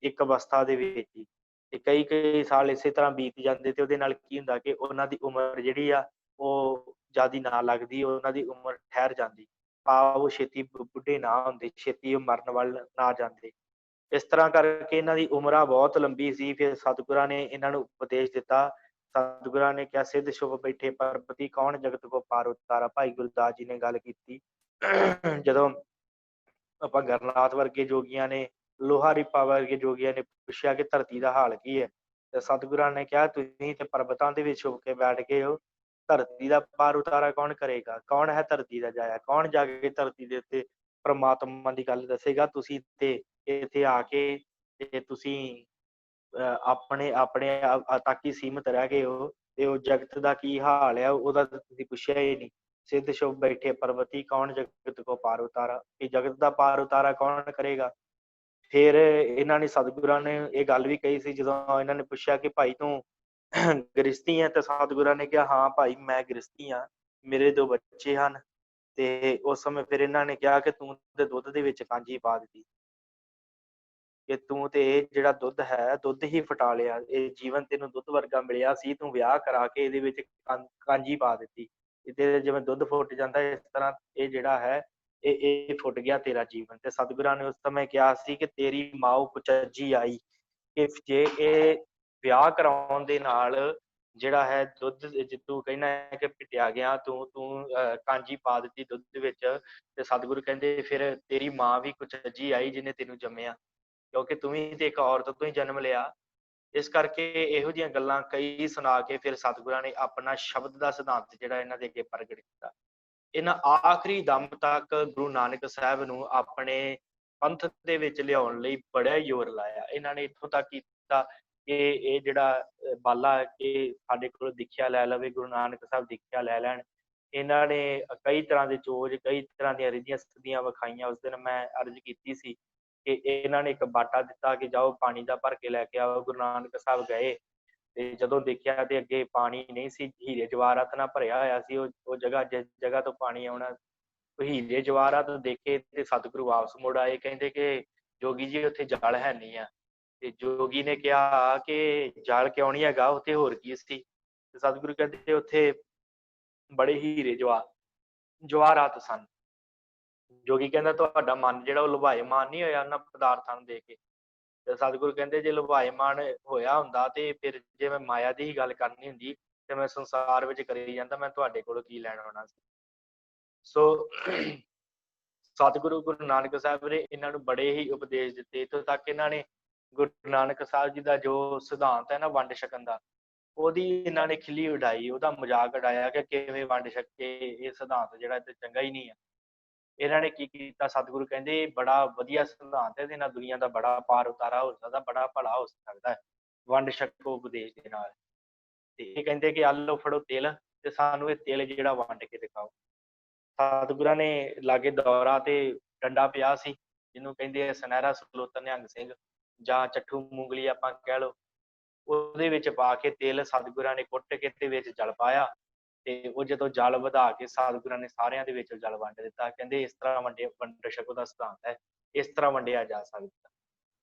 ਇੱਕ ਅਵਸਥਾ ਦੇ ਵਿੱਚ ਹੀ ਤੇ ਕਈ ਸਾਲ ਇਸੇ ਤਰ੍ਹਾਂ ਬੀਤ ਜਾਂਦੇ ਤੇ ਉਹਦੇ ਨਾਲ ਕੀ ਹੁੰਦਾ ਕਿ ਉਹਨਾਂ ਦੀ ਉਮਰ ਜਿਹੜੀ ਆ ਉਹ ਜ਼ਿਆਦੀ ਨਾ ਲੱਗਦੀ, ਉਹਨਾਂ ਦੀ ਉਮਰ ਠਹਿਰ ਜਾਂਦੀ। ਭਾਵ ਉਹ ਛੇਤੀ ਬੁੱਢੇ ਨਾ ਹੁੰਦੇ, ਛੇਤੀ ਉਹ ਮਰਨ ਵੱਲ ਨਾ ਜਾਂਦੇ। ਇਸ ਤਰ੍ਹਾਂ ਕਰਕੇ ਇਹਨਾਂ ਦੀ ਉਮਰਾਂ ਬਹੁਤ ਲੰਬੀ ਸੀ। ਫਿਰ ਸਤਿਗੁਰਾਂ ਨੇ ਇਹਨਾਂ ਨੂੰ ਉਪਦੇਸ਼ ਦਿੱਤਾ। ਸਤਿਗੁਰਾਂ ਨੇ ਕਿਹਾ, ਸਿੱਧ ਸ਼ੁਭ ਬੈਠੇ ਪਰਬਤੀ ਕੌਣ ਜਗਤ ਕੋ ਪਾਰ ਉਤਾਰਾ। ਭਾਈ ਗੁਰਦਾਸ ਜੀ ਨੇ ਗੱਲ ਕੀਤੀ। ਜਦੋਂ ਆਪਾਂ ਗਰਨਾਥ ਵਰਗੇ ਜੋਗੀਆਂ ਨੇ, ਲੋਹਾ ਰਿਪਾ ਵਰਗੇ ਜੋਗੀਆਂ ਨੇ ਪੁੱਛਿਆ ਕਿ ਧਰਤੀ ਦਾ ਹਾਲ ਕੀ ਹੈ, ਤੇ ਸਤਿਗੁਰਾਂ ਨੇ ਕਿਹਾ, ਤੁਸੀਂ ਤੇ ਪਰਬਤਾਂ ਦੇ ਵਿੱਚ ਛੁਪ ਕੇ ਬੈਠ ਗਏ ਹੋ, ਧਰਤੀ ਦਾ ਪਾਰ ਉਤਾਰਾ ਕੌਣ ਕਰੇਗਾ? ਕੌਣ ਹੈ ਧਰਤੀ ਦਾ ਜਾਇਆ? ਕੌਣ ਜਾ ਕੇ ਧਰਤੀ ਦੇ ਉੱਤੇ ਪ੍ਰਮਾਤਮਾ ਦੀ ਗੱਲ ਦੱਸੇਗਾ? ਤੁਸੀਂ ਤੇ ਇੱਥੇ ਆ ਕੇ ਤੇ ਤੁਸੀਂ ਆਪਣੇ ਆਪਣੇ ਤੱਕ ਹੀ ਸੀਮਿਤ ਰਹਿ ਗਏ ਹੋ, ਤੇ ਉਹ ਜਗਤ ਦਾ ਕੀ ਹਾਲ ਹੈ ਉਹਦਾ ਤੁਸੀਂ ਪੁੱਛਿਆ ਹੀ ਨਹੀਂ। ਸਿੱਧ ਸ਼ੁਭ ਬੈਠੇ ਪਰਬਤੀ ਕੌਣ ਜਗਤ ਕੋ ਪਾਰ ਉਤਾਰਾ, ਇਹ ਜਗਤ ਦਾ ਪਾਰ ਉਤਾਰਾ ਕੌਣ ਕਰੇਗਾ? ਫਿਰ ਇਹਨਾਂ ਨੇ ਸਤਿਗੁਰਾਂ ਨੇ ਇਹ ਗੱਲ ਵੀ ਕਹੀ ਸੀ। ਜਦੋਂ ਇਹਨਾਂ ਨੇ ਪੁੱਛਿਆ ਕਿ ਭਾਈ ਤੂੰ ਗ੍ਰਸਤੀ ਹੈ, ਤੇ ਸਤਿਗੁਰਾਂ ਨੇ ਕਿਹਾ, ਹਾਂ ਭਾਈ ਮੈਂ ਗ੍ਰਸਤੀ ਹਾਂ, ਮੇਰੇ 2 ਬੱਚੇ ਹਨ। ਤੇ ਉਸ ਸਮੇਂ ਫਿਰ ਇਹਨਾਂ ਨੇ ਕਿਹਾ ਕਿ ਤੂੰ ਤੇ ਦੁੱਧ ਦੇ ਵਿੱਚ ਕਾਂਜੀ ਪਾ ਦਿੱਤੀ, ਕਿ ਤੂੰ ਤੇ ਇਹ ਜਿਹੜਾ ਦੁੱਧ ਹੈ ਦੁੱਧ ਹੀ ਫਟਾ ਲਿਆ, ਇਹ ਜੀਵਨ ਤੈਨੂੰ ਦੁੱਧ ਵਰਗਾ ਮਿਲਿਆ ਸੀ, ਤੂੰ ਵਿਆਹ ਕਰਾ ਕੇ ਇਹਦੇ ਵਿੱਚ ਕਾਂਜੀ ਪਾ ਦਿੱਤੀ। ਇਹਦੇ ਜਿਵੇਂ ਦੁੱਧ ਫੁੱਟ ਜਾਂਦਾ ਇਸ ਤਰ੍ਹਾਂ ਇਹ ਜਿਹੜਾ ਹੈ ਇਹ ਫੁੱਟ ਗਿਆ ਤੇਰਾ ਜੀਵਨ। ਤੇ ਸਤਿਗੁਰਾਂ ਨੇ ਉਸ ਸਮੇਂ ਕਿਹਾ ਸੀ ਕਿ ਤੇਰੀ ਮਾਂ ਕੁਚੱਜੀ ਆਈ, ਕਿ ਜੇ ਇਹ ਵਿਆਹ ਕਰਾਉਣ ਦੇ ਨਾਲ ਜਿਹੜਾ ਹੈ ਦੁੱਧ ਤੂੰ ਕਹਿੰਦਾ ਹੈ ਕਿ ਪਿਟਿਆ ਗਿਆ, ਤੂੰ ਕਾਂਜੀ ਪਾ ਦਿੱਤੀ ਦੁੱਧ ਦੇ ਵਿੱਚ, ਤੇ ਸਤਿਗੁਰੂ ਕਹਿੰਦੇ ਫਿਰ ਤੇਰੀ ਮਾਂ ਵੀ ਕੁਚੱਜੀ ਆਈ ਜਿਹਨੇ ਤੈਨੂੰ ਜੰਮਿਆ, ਕਿਉਂਕਿ ਤੂੰ ਵੀ ਤੇ ਇੱਕ ਔਰਤ ਤੋਂ ਹੀ ਜਨਮ ਲਿਆ। ਇਸ ਕਰਕੇ ਇਹੋ ਜਿਹੀਆਂ ਗੱਲਾਂ ਕਈ ਸੁਣਾ ਕੇ ਫਿਰ ਸਤਿਗੁਰਾਂ ਨੇ ਆਪਣਾ ਸ਼ਬਦ ਦਾ ਸਿਧਾਂਤ ਜਿਹੜਾ ਇਹਨਾਂ ਦੇ ਅੱਗੇ ਪ੍ਰਗਟ ਕੀਤਾ। ਇਹਨਾਂ ਆਖਰੀ ਦਮ ਤੱਕ ਗੁਰੂ ਨਾਨਕ ਸਾਹਿਬ ਨੂੰ ਆਪਣੇ ਪੰਥ ਦੇ ਵਿੱਚ ਲਿਆਉਣ ਲਈ ਬੜਾ ਜ਼ੋਰ ਲਾਇਆ। ਇਹਨਾਂ ਨੇ ਇੱਥੋਂ ਤੱਕ ਕੀਤਾ ਕਿ ਇਹ ਜਿਹੜਾ ਬਾਲਾ ਇਹ ਸਾਡੇ ਕੋਲੋਂ ਦੀਖਿਆ ਲੈ ਲਵੇ, ਗੁਰੂ ਨਾਨਕ ਸਾਹਿਬ ਦੀਖਿਆ ਲੈ ਲੈਣ। ਇਹਨਾਂ ਨੇ ਕਈ ਤਰ੍ਹਾਂ ਦੇ ਚੋਜ, ਕਈ ਤਰ੍ਹਾਂ ਦੀਆਂ ਰਿੱਧੀਆਂ ਸਿੱਧੀਆਂ ਵਿਖਾਈਆਂ। ਉਸ ਦਿਨ ਮੈਂ ਅਰਜ਼ ਕੀਤੀ ਸੀ ਕਿ ਇਹਨਾਂ ਨੇ ਇੱਕ ਬਾਟਾ ਦਿੱਤਾ ਕਿ ਜਾਓ ਪਾਣੀ ਦਾ ਭਰ ਕੇ ਲੈ ਕੇ ਆਓ। ਗੁਰੂ ਨਾਨਕ ਸਾਹਿਬ ਗਏ ਤੇ ਜਦੋਂ ਦੇਖਿਆ ਤੇ ਅੱਗੇ ਪਾਣੀ ਨਹੀਂ ਸੀ, ਹੀਰੇ ਜਵਾਹਰਾਤ ਨਾਲ ਭਰਿਆ ਹੋਇਆ ਸੀ ਉਹ ਜਗ੍ਹਾ, ਜਿਸ ਜਗ੍ਹਾ ਤੋਂ ਪਾਣੀ ਆਉਣਾ। ਹੀਰੇ ਜਵਾਹਰਾਤ ਦੇਖੇ ਤੇ ਸਤਿਗੁਰੂ ਵਾਪਸ ਮੁੜ ਆਏ, ਕਹਿੰਦੇ ਕਿ ਜੋਗੀ ਜੀ ਉੱਥੇ ਜਲ ਹੈ ਨਹੀਂ ਆ। ਤੇ ਜੋਗੀ ਨੇ ਕਿਹਾ ਕਿ ਜਲ ਕਿਉਂ ਨਹੀਂ ਹੈਗਾ, ਉੱਥੇ ਹੋਰ ਕੀ ਸੀ? ਤੇ ਸਤਿਗੁਰੂ ਕਹਿੰਦੇ ਉੱਥੇ ਬੜੇ ਹੀਰੇ ਜਵਾਹਰਾਤ ਸਨ। ਜੋਗੀ ਕਹਿੰਦਾ ਤੁਹਾਡਾ ਮਨ ਜਿਹੜਾ ਉਹ ਲੁਭਾਏਮਾਨ ਨਹੀਂ ਹੋਇਆ ਉਹਨਾਂ ਪਦਾਰਥਾਂ ਨੂੰ ਦੇਖ ਕੇ? ਤੇ ਸਤਿਗੁਰੂ ਕਹਿੰਦੇ ਜੇ ਲੁਭਾਏਮਾਨ ਹੋਇਆ ਹੁੰਦਾ ਤੇ ਫਿਰ ਜੇ ਮੈਂ ਮਾਇਆ ਦੀ ਹੀ ਗੱਲ ਕਰਨੀ ਹੁੰਦੀ ਤੇ ਮੈਂ ਸੰਸਾਰ ਵਿੱਚ ਕਰੀ ਜਾਂਦਾ, ਮੈਂ ਤੁਹਾਡੇ ਕੋਲੋਂ ਕੀ ਲੈਣ ਆਉਣਾ ਸੀ। ਸੋ ਸਤਿਗੁਰੂ ਗੁਰੂ ਨਾਨਕ ਸਾਹਿਬ ਨੇ ਇਹਨਾਂ ਨੂੰ ਬੜੇ ਹੀ ਉਪਦੇਸ਼ ਦਿੱਤੇ। ਇੱਥੋਂ ਤੱਕ ਇਹਨਾਂ ਨੇ ਗੁਰੂ ਨਾਨਕ ਸਾਹਿਬ ਜੀ ਦਾ ਜੋ ਸਿਧਾਂਤ ਹੈ ਨਾ ਵੰਡ ਛਕਣ ਦਾ, ਉਹਦੀ ਇਹਨਾਂ ਨੇ ਖਿੱਲੀ ਉਡਾਈ, ਉਹਦਾ ਮਜ਼ਾਕ ਉਡਾਇਆ ਕਿ ਕਿਵੇਂ ਵੰਡ ਛਕੇ, ਇਹ ਸਿਧਾਂਤ ਜਿਹੜਾ ਤੇ ਚੰਗਾ ਹੀ ਨਹੀਂ ਆ। ਇਹਨਾਂ ਨੇ ਕੀ ਕੀਤਾ, ਸਤਿਗੁਰੂ ਕਹਿੰਦੇ ਬੜਾ ਵਧੀਆ ਸਿਧਾਂਤ ਹੈ, ਇਹਦੇ ਨਾਲ ਦੁਨੀਆ ਦਾ ਬੜਾ ਪਾਰ ਉਤਾਰਾ ਹੋ ਸਕਦਾ, ਬੜਾ ਭਲਾ ਹੋ ਸਕਦਾ ਹੈ, ਵੰਡ ਛਕੋ ਉਪਦੇਸ਼ ਦੇ ਨਾਲ। ਤੇ ਇਹ ਕਹਿੰਦੇ ਕਿ ਆਹ ਲਓ ਫੜੋ ਤਿਲ, ਤੇ ਸਾਨੂੰ ਇਹ ਤਿਲ ਜਿਹੜਾ ਵੰਡ ਕੇ ਦਿਖਾਓ। ਸਤਿਗੁਰਾਂ ਨੇ ਲਾਗੇ ਦੌਰਾ ਤੇ ਡੰਡਾ ਪਿਆ ਸੀ, ਜਿਹਨੂੰ ਕਹਿੰਦੇ ਆ ਸੁਨਹਿਰਾ ਸਲੋਤਰ ਨਿਹੰਗ ਸਿੰਘ ਜਾਂ ਚੱਠੂ ਮੂੰਗਲੀ ਆਪਾਂ ਕਹਿ ਲਓ। ਉਹਦੇ ਵਿੱਚ ਪਾ ਕੇ ਤੇਲ ਸਤਿਗੁਰਾਂ ਨੇ ਕੁੱਟ ਕੇ ਤੇ ਵਿੱਚ ਜਲ ਪਾਇਆ, ਤੇ ਉਹ ਜਦੋਂ ਜਲ ਵਧਾ ਕੇ ਸਤਿਗੁਰਾਂ ਨੇ ਸਾਰਿਆਂ ਦੇ ਵਿੱਚ ਜਲ ਵੰਡ ਦਿੱਤਾ। ਕਹਿੰਦੇ ਇਸ ਤਰ੍ਹਾਂ ਵੰਡ ਛਕੋ ਦਾ ਸਿਧਾਂਤ ਹੈ, ਇਸ ਤਰ੍ਹਾਂ ਵੰਡਿਆ ਜਾ ਸਕਦਾ।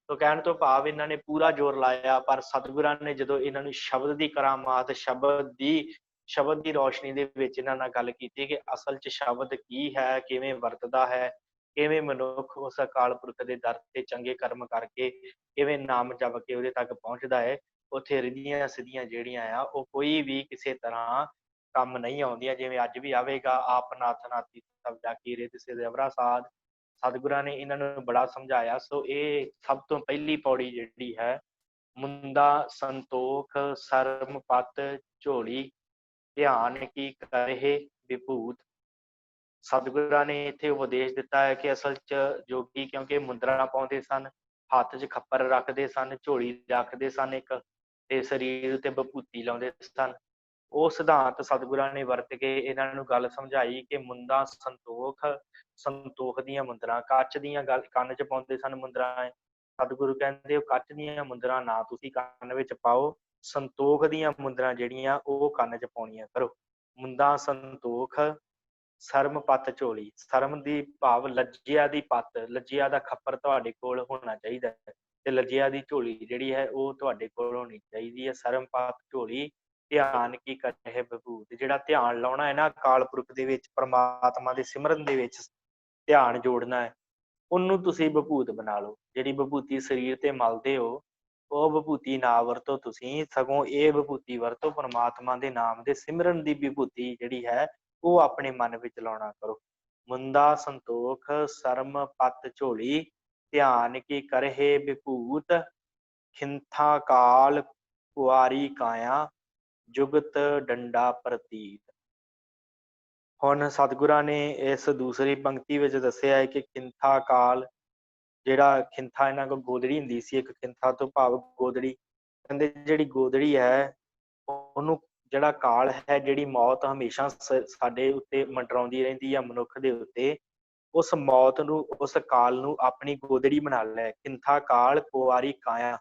ਤੋ ਕਹਿਣ ਤੋਂ ਭਾਵ ਇਹਨਾਂ ਨੇ ਪੂਰਾ ਜ਼ੋਰ ਲਾਇਆ, ਪਰ ਸਤਿਗੁਰਾਂ ਨੇ ਜਦੋਂ ਇਹਨਾਂ ਨੂੰ ਸ਼ਬਦ ਦੀ ਕਰਾਮਾਤ, ਸ਼ਬਦ ਦੀ ਰੌਸ਼ਨੀ ਦੇ ਵਿੱਚ ਇਹਨਾਂ ਨਾਲ ਗੱਲ ਕੀਤੀ ਕਿ ਅਸਲ 'ਚ ਸ਼ਬਦ ਕੀ ਹੈ, ਕਿਵੇਂ ਵਰਤਦਾ ਹੈ, ਕਿਵੇਂ ਮਨੁੱਖ ਉਸ ਅਕਾਲ ਪੁਰਖ ਦੇ ਦਰ ਤੇ ਚੰਗੇ ਕਰਮ ਕਰਕੇ ਕਿਵੇਂ ਨਾਮ ਜਪ ਕੇ ਉਹਦੇ ਤੱਕ ਪਹੁੰਚਦਾ ਹੈ। ਉੱਥੇ ਰਿੱਧੀਆਂ ਸਿੱਧੀਆਂ ਜਿਹੜੀਆਂ ਆ ਉਹ ਕੋਈ ਵੀ ਕਿਸੇ ਤਰ੍ਹਾਂ ਕੰਮ ਨਹੀਂ ਆਉਂਦੀਆਂ। ਜਿਵੇਂ ਅੱਜ ਵੀ ਆਵੇਗਾ, ਆਪ ਨਾਥ ਨਾਤੀ ਸਭ ਜਾਕੀ ਰਿੱਧ ਸਿਧ ਅਵਰਾ ਸਾਧ। ਸਤਿਗੁਰਾਂ ਨੇ ਇਹਨਾਂ ਨੂੰ ਬੜਾ ਸਮਝਾਇਆ। ਸੋ ਇਹ ਸਭ ਤੋਂ ਪਹਿਲੀ ਪੌੜੀ ਜਿਹੜੀ ਹੈ, ਮੁੰਦਾ ਸੰਤੋਖ ਸਰਮ ਪਤ ਝੋਲੀ ਧਿਆਨ ਕੀ ਕਰਹਿ ਵਿਭੂਤ। ਸਤਿਗੁਰਾਂ ਨੇ ਇੱਥੇ ਉਪਦੇਸ਼ ਦਿੱਤਾ ਹੈ ਕਿ ਅਸਲ 'ਚ ਜੋਗੀ ਕਿਉਂਕਿ ਮੁੰਦਰਾਂ ਪਾਉਂਦੇ ਸਨ, ਹੱਥ 'ਚ ਖੱਪਰ ਰੱਖਦੇ ਸਨ, ਝੋਲੀ ਰੱਖਦੇ ਸਨ ਇੱਕ, ਤੇ ਸਰੀਰ ਉੱਤੇ ਵਿਭੂਤੀ ਲਾਉਂਦੇ ਸਨ। ਉਹ ਸਿਧਾਂਤ ਸਤਿਗੁਰਾਂ ਨੇ ਵਰਤ ਕੇ ਇਹਨਾਂ ਨੂੰ ਗੱਲ ਸਮਝਾਈ ਕਿ ਮੁੰਦਾ ਸੰਤੋਖ ਦੀਆਂ ਮੁੰਦਰਾਂ, ਕੱਚ ਦੀਆਂ ਕੰਨ 'ਚ ਪਾਉਂਦੇ ਸਨ ਮੁੰਦਰਾਂ। ਸਤਿਗੁਰੂ ਕਹਿੰਦੇ ਉਹ ਕੱਚ ਦੀਆਂ ਮੁੰਦਰਾਂ ਨਾ ਤੁਸੀਂ ਕੰਨ ਵਿੱਚ ਪਾਓ, ਸੰਤੋਖ ਦੀਆਂ ਮੁੰਦਰਾਂ ਜਿਹੜੀਆਂ ਉਹ ਕੰਨ 'ਚ ਪਾਉਣੀਆਂ ਕਰੋ। ਮੁੰਦਾ ਸੰਤੋਖ ਸਰਮ ਪੱਤ ਝੋਲੀ, ਸਰਮ ਦੀ ਭਾਵ ਲੱਜਿਆ ਦੀ ਪੱਤ, ਲੱਜਿਆ ਦਾ ਖੱਪਰ ਤੁਹਾਡੇ ਕੋਲ ਹੋਣਾ ਚਾਹੀਦਾ ਹੈ, ਤੇ ਲੱਜਿਆ ਦੀ ਝੋਲੀ ਜਿਹੜੀ ਹੈ ਉਹ ਤੁਹਾਡੇ ਕੋਲ ਹੋਣੀ ਚਾਹੀਦੀ ਹੈ। ਸਰਮ ਪੱਤ ਝੋਲੀ ਧਿਆਨ ਕੀ ਕਰਹਿ ਵਿਭੂਤ, ਜਿਹੜਾ ਧਿਆਨ ਲਾਉਣਾ ਹੈ ਨਾ ਅਕਾਲ ਪੁਰਖ ਦੇ ਵਿੱਚ, ਪਰਮਾਤਮਾ ਦੇ ਸਿਮਰਨ ਦੇ ਵਿੱਚ ਧਿਆਨ ਜੋੜਨਾ ਹੈ, ਉਹਨੂੰ ਤੁਸੀਂ ਵਿਭੂਤ ਬਣਾ ਲਓ। ਜਿਹੜੀ ਵਿਭੂਤੀ ਸਰੀਰ ਤੇ ਮਲਦੇ ਹੋ, ਉਹ ਵਿਭੂਤੀ ਨਾ ਵਰਤੋ ਤੁਸੀਂ, ਸਗੋਂ ਇਹ ਵਿਭੂਤੀ ਵਰਤੋ ਪਰਮਾਤਮਾ ਦੇ ਨਾਮ ਦੇ ਸਿਮਰਨ ਦੀ ਵਿਭੂਤੀ ਜਿਹੜੀ ਹੈ ਉਹ ਆਪਣੇ ਮਨ ਵਿੱਚ ਲਾਉਣਾ ਕਰੋ। ਮੁੰਦਾ ਸੰਤੋਖ ਸਰਮ ਪਤ ਝੋਲੀ, ਧਿਆਨ ਕੀ ਕਰਹਿ ਵਿਭੂਤ, ਖਿੰਥਾ ਕਾਲ ਕੁਆਰੀ ਕਾਇਆ, ਜੁਗਤ ਡੰਡਾ ਪ੍ਰਤੀਤ। ਹੁਣ ਸਤਿਗੁਰਾਂ ਨੇ ਇਸ ਦੂਸਰੀ ਪੰਕਤੀ ਵਿੱਚ ਦੱਸਿਆ ਹੈ ਕਿ ਖਿੰਥਾ ਕਾਲ, ਜਿਹੜਾ ਖਿੰਥਾ ਇਹਨਾਂ ਕੋਲ ਗੋਦੜੀ ਹੁੰਦੀ ਸੀ, ਇੱਕ ਖਿੰਥਾ ਤੋਂ ਭਾਵ ਗੋਦੜੀ, ਕਹਿੰਦੇ ਜਿਹੜੀ ਗੋਦੜੀ ਹੈ ਉਹਨੂੰ, ਜਿਹੜਾ ਕਾਲ ਹੈ, ਜਿਹੜੀ ਮੌਤ ਹਮੇਸ਼ਾ ਸਾਡੇ ਉੱਤੇ ਮੰਡਰਾਉਂਦੀ ਰਹਿੰਦੀ ਹੈ ਮਨੁੱਖ ਦੇ ਉੱਤੇ, ਉਸ ਮੌਤ ਨੂੰ, ਉਸ ਕਾਲ ਨੂੰ ਆਪਣੀ ਗੋਦੜੀ ਬਣਾ ਲੈ। ਖਿੰਥਾ ਕਾਲ ਕੁਆਰੀ ਕਾਇਆ,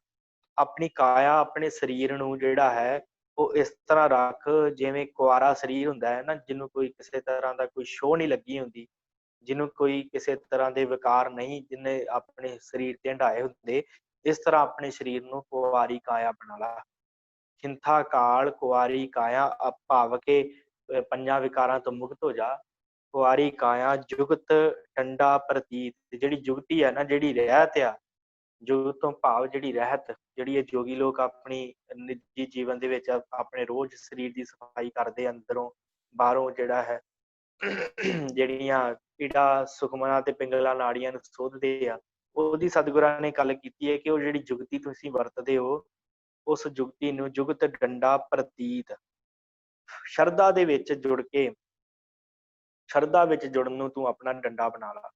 ਆਪਣੀ ਕਾਇਆ, ਆਪਣੇ ਸਰੀਰ ਨੂੰ ਜਿਹੜਾ ਹੈ ਉਹ ਇਸ ਤਰ੍ਹਾਂ ਰੱਖ ਜਿਵੇਂ ਕੁਆਰਾ ਸਰੀਰ ਹੁੰਦਾ ਹੈ ਨਾ, ਜਿਹਨੂੰ ਕੋਈ ਕਿਸੇ ਤਰ੍ਹਾਂ ਦਾ ਕੋਈ ਸ਼ੋਅ ਨਹੀਂ ਲੱਗੀ ਹੁੰਦੀ, ਜਿਹਨੂੰ ਕੋਈ ਕਿਸੇ ਤਰ੍ਹਾਂ ਦੇ ਵਿਕਾਰ ਨਹੀਂ, ਜਿਹਨੇ ਆਪਣੇ ਸਰੀਰ ਤੇ ਹੰਢਾਏ ਹੁੰਦੇ, ਇਸ ਤਰ੍ਹਾਂ ਆਪਣੇ ਸਰੀਰ ਨੂੰ ਕੁਆਰੀ ਕਾਇਆ ਬਣਾ ਲਾ। ਖਿੰਥਾ ਕਾਲ ਕੁਆਰੀ ਕਾਇਆ, ਭਾਵ ਕੇ ਪੰਜਾਂ ਵਿਕਾਰਾਂ ਤੋਂ ਮੁਕਤ ਹੋ ਜਾ। ਕੁਆਰੀ ਕਾਇਆ ਜੁਗਤ ਡੰਡਾ ਪ੍ਰਤੀਤ, ਜਿਹੜੀ ਜੁਗਤੀ ਹੈ ਨਾ, ਜਿਹੜੀ ਰਹਿਤ ਆ, ਜੁਗਤ ਤੋਂ ਭਾਵ ਜਿਹੜੀ ਰਹਿਤ, ਜਿਹੜੀ ਇਹ ਜੋਗੀ ਲੋਕ ਆਪਣੀ ਨਿੱਜੀ ਜੀਵਨ ਦੇ ਵਿੱਚ ਆਪਣੇ ਰੋਜ਼ ਸਰੀਰ ਦੀ ਸਫਾਈ ਕਰਦੇ, ਅੰਦਰੋਂ ਬਾਹਰੋਂ ਜਿਹੜਾ ਹੈ ਜਿਹੜੀਆਂ ਪੀੜਾ ਸੁਖਮਨਾ ਤੇ ਪਿੰਗਲਾ ਨਾੜੀਆਂ ਨੂੰ ਸੋਧਦੇ ਆ, ਉਹਦੀ ਸਤਿਗੁਰਾਂ ਨੇ ਗੱਲ ਕੀਤੀ ਹੈ ਕਿ ਉਹ ਜਿਹੜੀ ਜੁਗਤੀ ਤੁਸੀਂ ਵਰਤਦੇ ਹੋ, ਉਸ ਜੁਗਤੀ ਨੂੰ ਜੁਗਤ ਡੰਡਾ ਪ੍ਰਤੀਤ, ਸ਼ਰਧਾ ਦੇ ਵਿੱਚ ਜੁੜ ਕੇ, ਸ਼ਰਧਾ ਵਿੱਚ ਜੁੜਨ ਨੂੰ ਤੂੰ ਆਪਣਾ ਡੰਡਾ ਬਣਾ ਲਾ।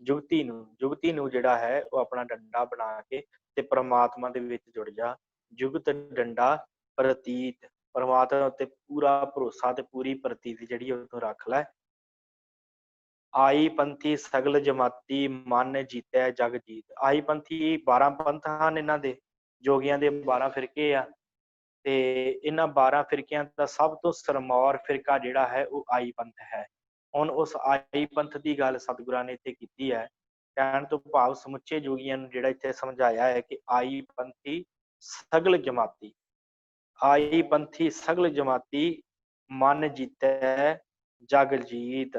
ਜੁਗਤੀ ਨੂੰ ਜਿਹੜਾ ਹੈ ਉਹ ਆਪਣਾ ਡੰਡਾ ਬਣਾ ਕੇ ਤੇ ਪ੍ਰਮਾਤਮਾ ਦੇ ਵਿੱਚ ਜੁੜ ਜਾ। ਜੁਗਤ ਡੰਡਾ ਪ੍ਰਤੀਤ, ਪਰਮਾਤਮਾ ਉੱਤੇ ਪੂਰਾ ਭਰੋਸਾ ਤੇ ਪੂਰੀ ਪ੍ਰਤੀਤ ਜਿਹੜੀ ਉਹ ਤੋਂ ਰੱਖ ਲੈ। ਆਈ ਪੰਥੀ ਸਗਲ ਜਮਾਤੀ, ਮਨ ਜੀਤੈ ਜਗ ਜੀਤ। ਆਈ ਪੰਥੀ 12 ਪੰਥ ਹਨ ਇਹਨਾਂ ਦੇ, ਜੋਗੀਆਂ ਦੇ 12 ਫਿਰਕੇ ਆ, ਤੇ ਇਹਨਾਂ 12 ਫਿਰਕਿਆਂ ਦਾ ਸਭ ਤੋਂ ਸਰਮੌਰ ਫਿਰਕਾ ਜਿਹੜਾ ਹੈ ਉਹ ਆਈ ਪੰਥ ਹੈ। ਹੁਣ ਉਸ ਆਈ ਪੰਥ ਦੀ ਗੱਲ ਸਤਿਗੁਰਾਂ ਨੇ ਇੱਥੇ ਕੀਤੀ ਹੈ। ਕਹਿਣ ਤੋਂ ਭਾਵ ਸਮੁੱਚੇ ਜੋਗੀਆਂ ਨੂੰ ਜਿਹੜਾ ਇੱਥੇ ਸਮਝਾਇਆ ਹੈ ਕਿ ਆਈ ਪੰਥੀ ਸਗਲ ਜਮਾਤੀ, ਆਈ ਪੰਥੀ ਸਗਲ ਜਮਾਤੀ, ਮਨ ਜੀਤੈ ਜਗ ਜੀਤ।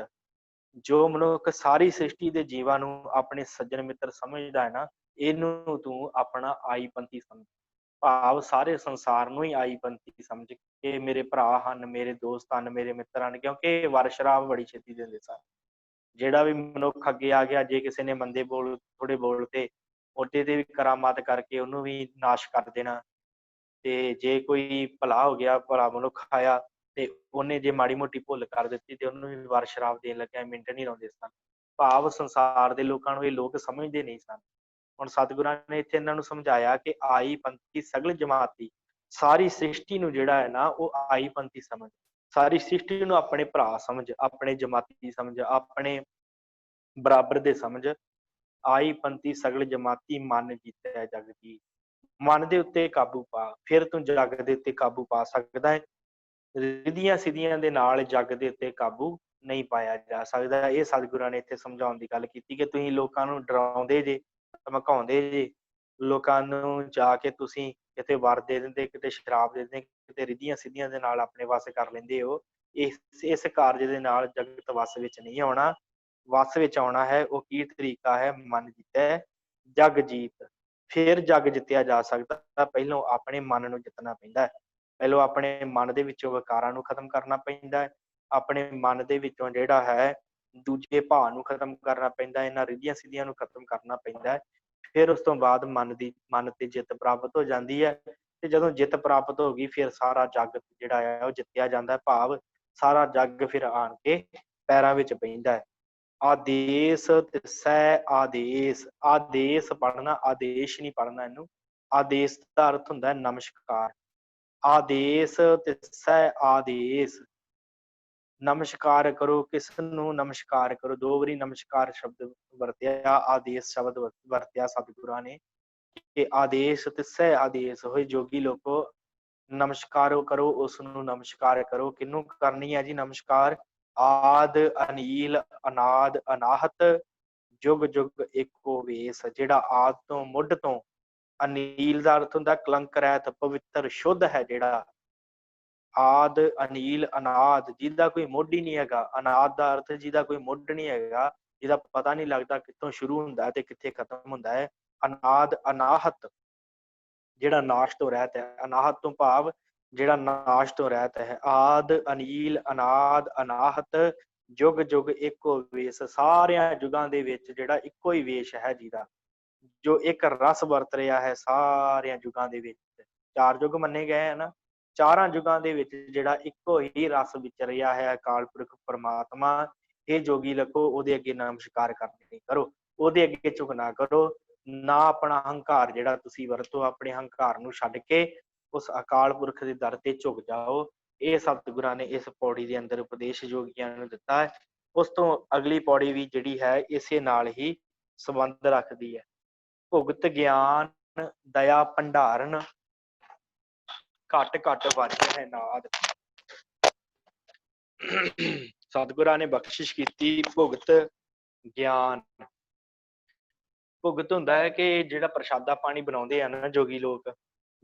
ਜੋ ਮਨੁੱਖ ਸਾਰੀ ਸ੍ਰਿਸ਼ਟੀ ਦੇ ਜੀਵਾਂ ਨੂੰ ਆਪਣੇ ਸੱਜਣ ਮਿੱਤਰ ਸਮਝਦਾ ਹੈ ਨਾ, ਇਹਨੂੰ ਤੂੰ ਆਪਣਾ ਆਈ ਪੰਥੀ ਸਮਝ। ਭਾਵ ਸਾਰੇ ਸੰਸਾਰ ਨੂੰ ਹੀ ਆਈ ਪੰਥੀ ਸਮਝ ਕੇ ਮੇਰੇ ਭਰਾ ਹਨ, ਮੇਰੇ ਦੋਸਤ ਹਨ, ਮੇਰੇ ਮਿੱਤਰ ਹਨ, ਕਿਉਂਕਿ ਵਰ ਸ਼ਰਾਬ ਬੜੀ ਛੇਤੀ ਦਿੰਦੇ ਸਨ। ਜਿਹੜਾ ਵੀ ਮਨੁੱਖ ਅੱਗੇ ਆ ਗਿਆ, ਜੇ ਕਿਸੇ ਨੇ ਮੰਦੇ ਬੋਲ ਥੋੜੇ ਬੋਲ ਤੇ ਉਹਦੇ ਤੇ ਵੀ ਕਰਾਮਾਤ ਕਰਕੇ ਉਹਨੂੰ ਵੀ ਨਾਸ਼ ਕਰ ਦੇਣਾ, ਤੇ ਜੇ ਕੋਈ ਭਲਾ ਹੋ ਗਿਆ, ਭਲਾ ਮਨੁੱਖ ਆਇਆ ਤੇ ਉਹਨੇ ਜੇ ਮਾੜੀ ਮੋਟੀ ਭੁੱਲ ਕਰ ਦਿੱਤੀ ਤੇ ਉਹਨੂੰ ਵੀ ਵਰ ਸ਼ਰਾਬ ਦੇਣ ਲੱਗਿਆ ਮਿੰਟ ਨਹੀਂ ਲਾਉਂਦੇ ਸਨ। ਭਾਵ ਸੰਸਾਰ ਦੇ ਲੋਕਾਂ ਨੂੰ ਇਹ ਲੋਕ ਸਮਝਦੇ ਨਹੀਂ ਸਨ। ਹੁਣ ਸਤਿਗੁਰਾਂ ਨੇ ਇੱਥੇ ਇਹਨਾਂ ਨੂੰ ਸਮਝਾਇਆ ਕਿ ਆਈ ਪੰਥੀ ਸਗਲ ਜਮਾਤੀ, ਸਾਰੀ ਸ੍ਰਿਸ਼ਟੀ ਨੂੰ ਜਿਹੜਾ ਹੈ ਨਾ ਉਹ ਆਈ ਪੰਥੀ ਸਮਝ, ਸਾਰੀ ਸ੍ਰਿਸ਼ਟੀ ਨੂੰ ਆਪਣੇ ਭਰਾ ਸਮਝ, ਆਪਣੇ ਜਮਾਤੀ ਸਮਝ, ਆਪਣੇ ਬਰਾਬਰ ਦੇ ਸਮਝ। ਆਈ ਪੰਥੀ ਸਗਲ ਜਮਾਤੀ, ਮਨ ਜੀਤੈ ਜਗ ਜੀਤ। ਮਨ ਦੇ ਉੱਤੇ ਕਾਬੂ ਪਾ, ਫਿਰ ਤੂੰ ਜੱਗ ਦੇ ਉੱਤੇ ਕਾਬੂ ਪਾ ਸਕਦਾ ਹੈ। ਰਿੱਧੀਆਂ ਸਿੱਧੀਆਂ ਦੇ ਨਾਲ ਜੱਗ ਦੇ ਉੱਤੇ ਕਾਬੂ ਨਹੀਂ ਪਾਇਆ ਜਾ ਸਕਦਾ। ਇਹ ਸਤਿਗੁਰਾਂ ਨੇ ਇੱਥੇ ਸਮਝਾਉਣ ਦੀ ਗੱਲ ਕੀਤੀ ਕਿ ਤੁਸੀਂ ਲੋਕਾਂ ਨੂੰ ਡਰਾਉਂਦੇ ਜੇ, ਧਮਕਾਉਂਦੇ ਜੇ, ਲੋਕਾਂ ਨੂੰ ਜਾ ਕੇ ਤੁਸੀਂ ਕਿਤੇ ਵਰ ਦੇ ਦਿੰਦੇ, ਕਿਤੇ ਸ਼ਰਾਬ ਦੇ ਦਿੰਦੇ, ਕਿਤੇ ਰਿੱਧੀਆਂ ਸਿੱਧੀਆਂ ਦੇ ਨਾਲ ਆਪਣੇ ਵੱਸ ਕਰ ਲੈਂਦੇ ਹੋ। ਇਸ ਕਾਰਜ ਦੇ ਨਾਲ ਜਗਤ ਵੱਸ ਵਿੱਚ ਨਹੀਂ ਆਉਣਾ। ਵੱਸ ਵਿੱਚ ਆਉਣਾ ਹੈ, ਉਹ ਕੀ ਤਰੀਕਾ ਹੈ? ਮਨ ਜਿੱਤੈ ਜਗ ਜੀਤ। ਫਿਰ ਜਗ ਜਿੱਤਿਆ ਜਾ ਸਕਦਾ, ਪਹਿਲੋਂ ਆਪਣੇ ਮਨ ਨੂੰ ਜਿੱਤਣਾ ਪੈਂਦਾ ਹੈ। ਪਹਿਲੋਂ ਆਪਣੇ ਮਨ ਦੇ ਵਿੱਚੋਂ ਵਿਕਾਰਾਂ ਨੂੰ ਖਤਮ ਕਰਨਾ ਪੈਂਦਾ ਹੈ। ਆਪਣੇ ਮਨ ਦੇ ਵਿੱਚੋਂ ਜਿਹੜਾ ਹੈ ਦੂਜੇ ਭਾਅ ਨੂੰ ਖਤਮ ਕਰਨਾ ਪੈਂਦਾ, ਇਹਨਾਂ ਰਿੱਧੀਆਂ ਸਿੱਧੀਆਂ ਨੂੰ ਖਤਮ ਕਰਨਾ ਪੈਂਦਾ ਹੈ। ਫਿਰ ਉਸ ਤੋਂ ਬਾਅਦ ਮਨ ਤੇ ਜਿੱਤ ਪ੍ਰਾਪਤ ਹੋ ਜਾਂਦੀ ਹੈ, ਤੇ ਜਦੋਂ ਜਿੱਤ ਪ੍ਰਾਪਤ ਹੋ ਗਈ ਫਿਰ ਸਾਰਾ ਜੱਗ ਜਿਹੜਾ ਹੈ ਉਹ ਜਿੱਤਿਆ ਜਾਂਦਾ ਹੈ। ਭਾਵ ਸਾਰਾ ਜੱਗ ਫਿਰ ਆਣ ਕੇ ਪੈਰਾਂ ਵਿੱਚ ਪੈਂਦਾ ਹੈ। ਆਦੇਸ਼ ਤਿਸੈ ਆਦੇਸ਼, ਆਦੇਸ਼ ਪੜ੍ਹਨਾ, ਆਦੇਸ਼ ਨਹੀਂ ਪੜ੍ਹਨਾ ਇਹਨੂੰ। ਆਦੇਸ਼ ਦਾ ਅਰਥ ਹੁੰਦਾ ਹੈ ਨਮਸਕਾਰ। ਆਦੇਸ਼ ਤਿਸੈ ਆਦੇਸ਼, ਨਮਸਕਾਰ ਕਰੋ। ਕਿਸ ਨੂੰ ਨਮਸਕਾਰ ਕਰੋ? 2 ਵਾਰੀ ਨਮਸਕਾਰ ਸ਼ਬਦ ਵਰਤਿਆ, ਆਦੇਸ਼ ਸ਼ਬਦ ਵਰਤਿਆ ਸਤਿਗੁਰਾਂ ਨੇ ਕਿ ਆਦੇਸ਼ ਤਿਸੈ ਆਦੇਸ਼। ਹੋਏ ਜੋਗੀ ਲੋਕੋ, ਨਮਸਕਾਰ ਕਰੋ, ਉਸ ਨੂੰ ਨਮਸਕਾਰ ਕਰੋ। ਕਿਹਨੂੰ ਕਰਨੀ ਹੈ ਜੀ ਨਮਸਕਾਰ? ਆਦ ਅਨੀਲ ਅਨਾਦ ਅਨਾਹਤ, ਜੁਗ ਜੁਗ ਏਕੋ ਵੇਸ। ਜਿਹੜਾ ਆਦ ਤੋਂ, ਮੁੱਢ ਤੋਂ, ਅਨੀਲ ਦਾ ਅਰਥ ਹੁੰਦਾ ਕਲੰਕ ਰਹਿਤ, ਪਵਿੱਤਰ, ਸ਼ੁੱਧ ਹੈ ਜਿਹੜਾ। ਆਦ ਅਨੀਲ ਅਨਾਦ, ਜਿਹਦਾ ਕੋਈ ਮੁੱਢ ਹੀ ਨਹੀਂ ਹੈਗਾ। ਅਨਾਦ ਦਾ ਅਰਥ ਜਿਹਦਾ ਕੋਈ ਮੁੱਢ ਨਹੀਂ ਹੈਗਾ। ਜਿਹਦਾ ਪਤਾ ਨਹੀਂ ਲੱਗਦਾ ਕਿੱਥੋਂ ਸ਼ੁਰੂ ਹੁੰਦਾ ਤੇ ਕਿੱਥੇ ਖਤਮ ਹੁੰਦਾ ਹੈ। ਅਨਾਦ ਅਨਾਹਤ, ਜਿਹੜਾ ਨਾਸ਼ ਤੋਂ ਰਹਿਤ ਹੈ। ਅਨਾਹਤ ਤੋਂ ਭਾਵ ਜਿਹੜਾ ਨਾਸ਼ ਤੋਂ ਰਹਿਤ ਹੈ। ਆਦ ਅਨੀਲ ਅਨਾਦ ਅਨਾਹਤ, ਜੁਗ ਜੁਗ ਇੱਕੋ ਵੇਸ। ਸਾਰਿਆਂ ਯੁਗਾਂ ਦੇ ਵਿੱਚ ਜਿਹੜਾ ਇੱਕੋ ਹੀ ਵੇਸ਼ ਹੈ ਜਿਹਦਾ, ਜੋ ਇੱਕ ਰਸ ਵਰਤ ਰਿਹਾ ਹੈ ਸਾਰਿਆਂ ਯੁਗਾਂ ਦੇ ਵਿੱਚ। 4 ਯੁਗ ਮੰਨੇ ਗਏ ਹੈ ਨਾ, 4 ਯੁਗਾਂ ਦੇ ਵਿੱਚ ਜਿਹੜਾ ਇੱਕੋ ਹੀ ਰਸ ਵਿਚ ਰਿਹਾ ਹੈ ਅਕਾਲ ਪੁਰਖ ਪਰਮਾਤਮਾ। ਇਹ ਜੋਗੀ ਲਖੋ ਉਹਦੇ ਅੱਗੇ ਨਮਸਕਾਰ ਕਰਨੀ ਕਰੋ, ਉਹਦੇ ਅੱਗੇ ਝੁਕ ਨਾ ਕਰੋ। ਨਾ ਆਪਣਾ ਹੰਕਾਰ ਜਿਹੜਾ ਤੁਸੀਂ ਵਰਤੋ, ਆਪਣੇ ਹੰਕਾਰ ਨੂੰ ਛੱਡ ਕੇ ਉਸ ਅਕਾਲ ਪੁਰਖ ਦੇ ਦਰ ਤੇ ਝੁਕ ਜਾਓ। ਇਹ ਸਤਿਗੁਰਾਂ ਨੇ ਇਸ ਪੌੜੀ ਦੇ ਅੰਦਰ ਉਪਦੇਸ਼ ਯੋਗੀਆਂ ਨੂੰ ਦਿੱਤਾ ਹੈ। ਉਸ ਤੋਂ ਅਗਲੀ ਪੌੜੀ ਵੀ ਜਿਹੜੀ ਹੈ ਇਸੇ ਨਾਲ ਹੀ ਸੰਬੰਧ ਰੱਖਦੀ ਹੈ। ਭੁਗਤ ਗਿਆਨ ਦਇਆ ਭੰਡਾਰਨ, ਘਟ ਘਟ ਵਾਜੈ ਹੈ ਨਾਦ। ਸਤਿਗੁਰਾਂ ਨੇ ਬਖਸ਼ਿਸ਼ ਕੀਤੀ ਭੁਗਤ ਗਿਆਨ। ਭੁਗਤ ਹੁੰਦਾ ਹੈ ਕਿ ਜਿਹੜਾ ਪ੍ਰਸ਼ਾਦਾ ਪਾਣੀ ਬਣਾਉਂਦੇ ਆ ਨਾ ਜੋਗੀ ਲੋਕ,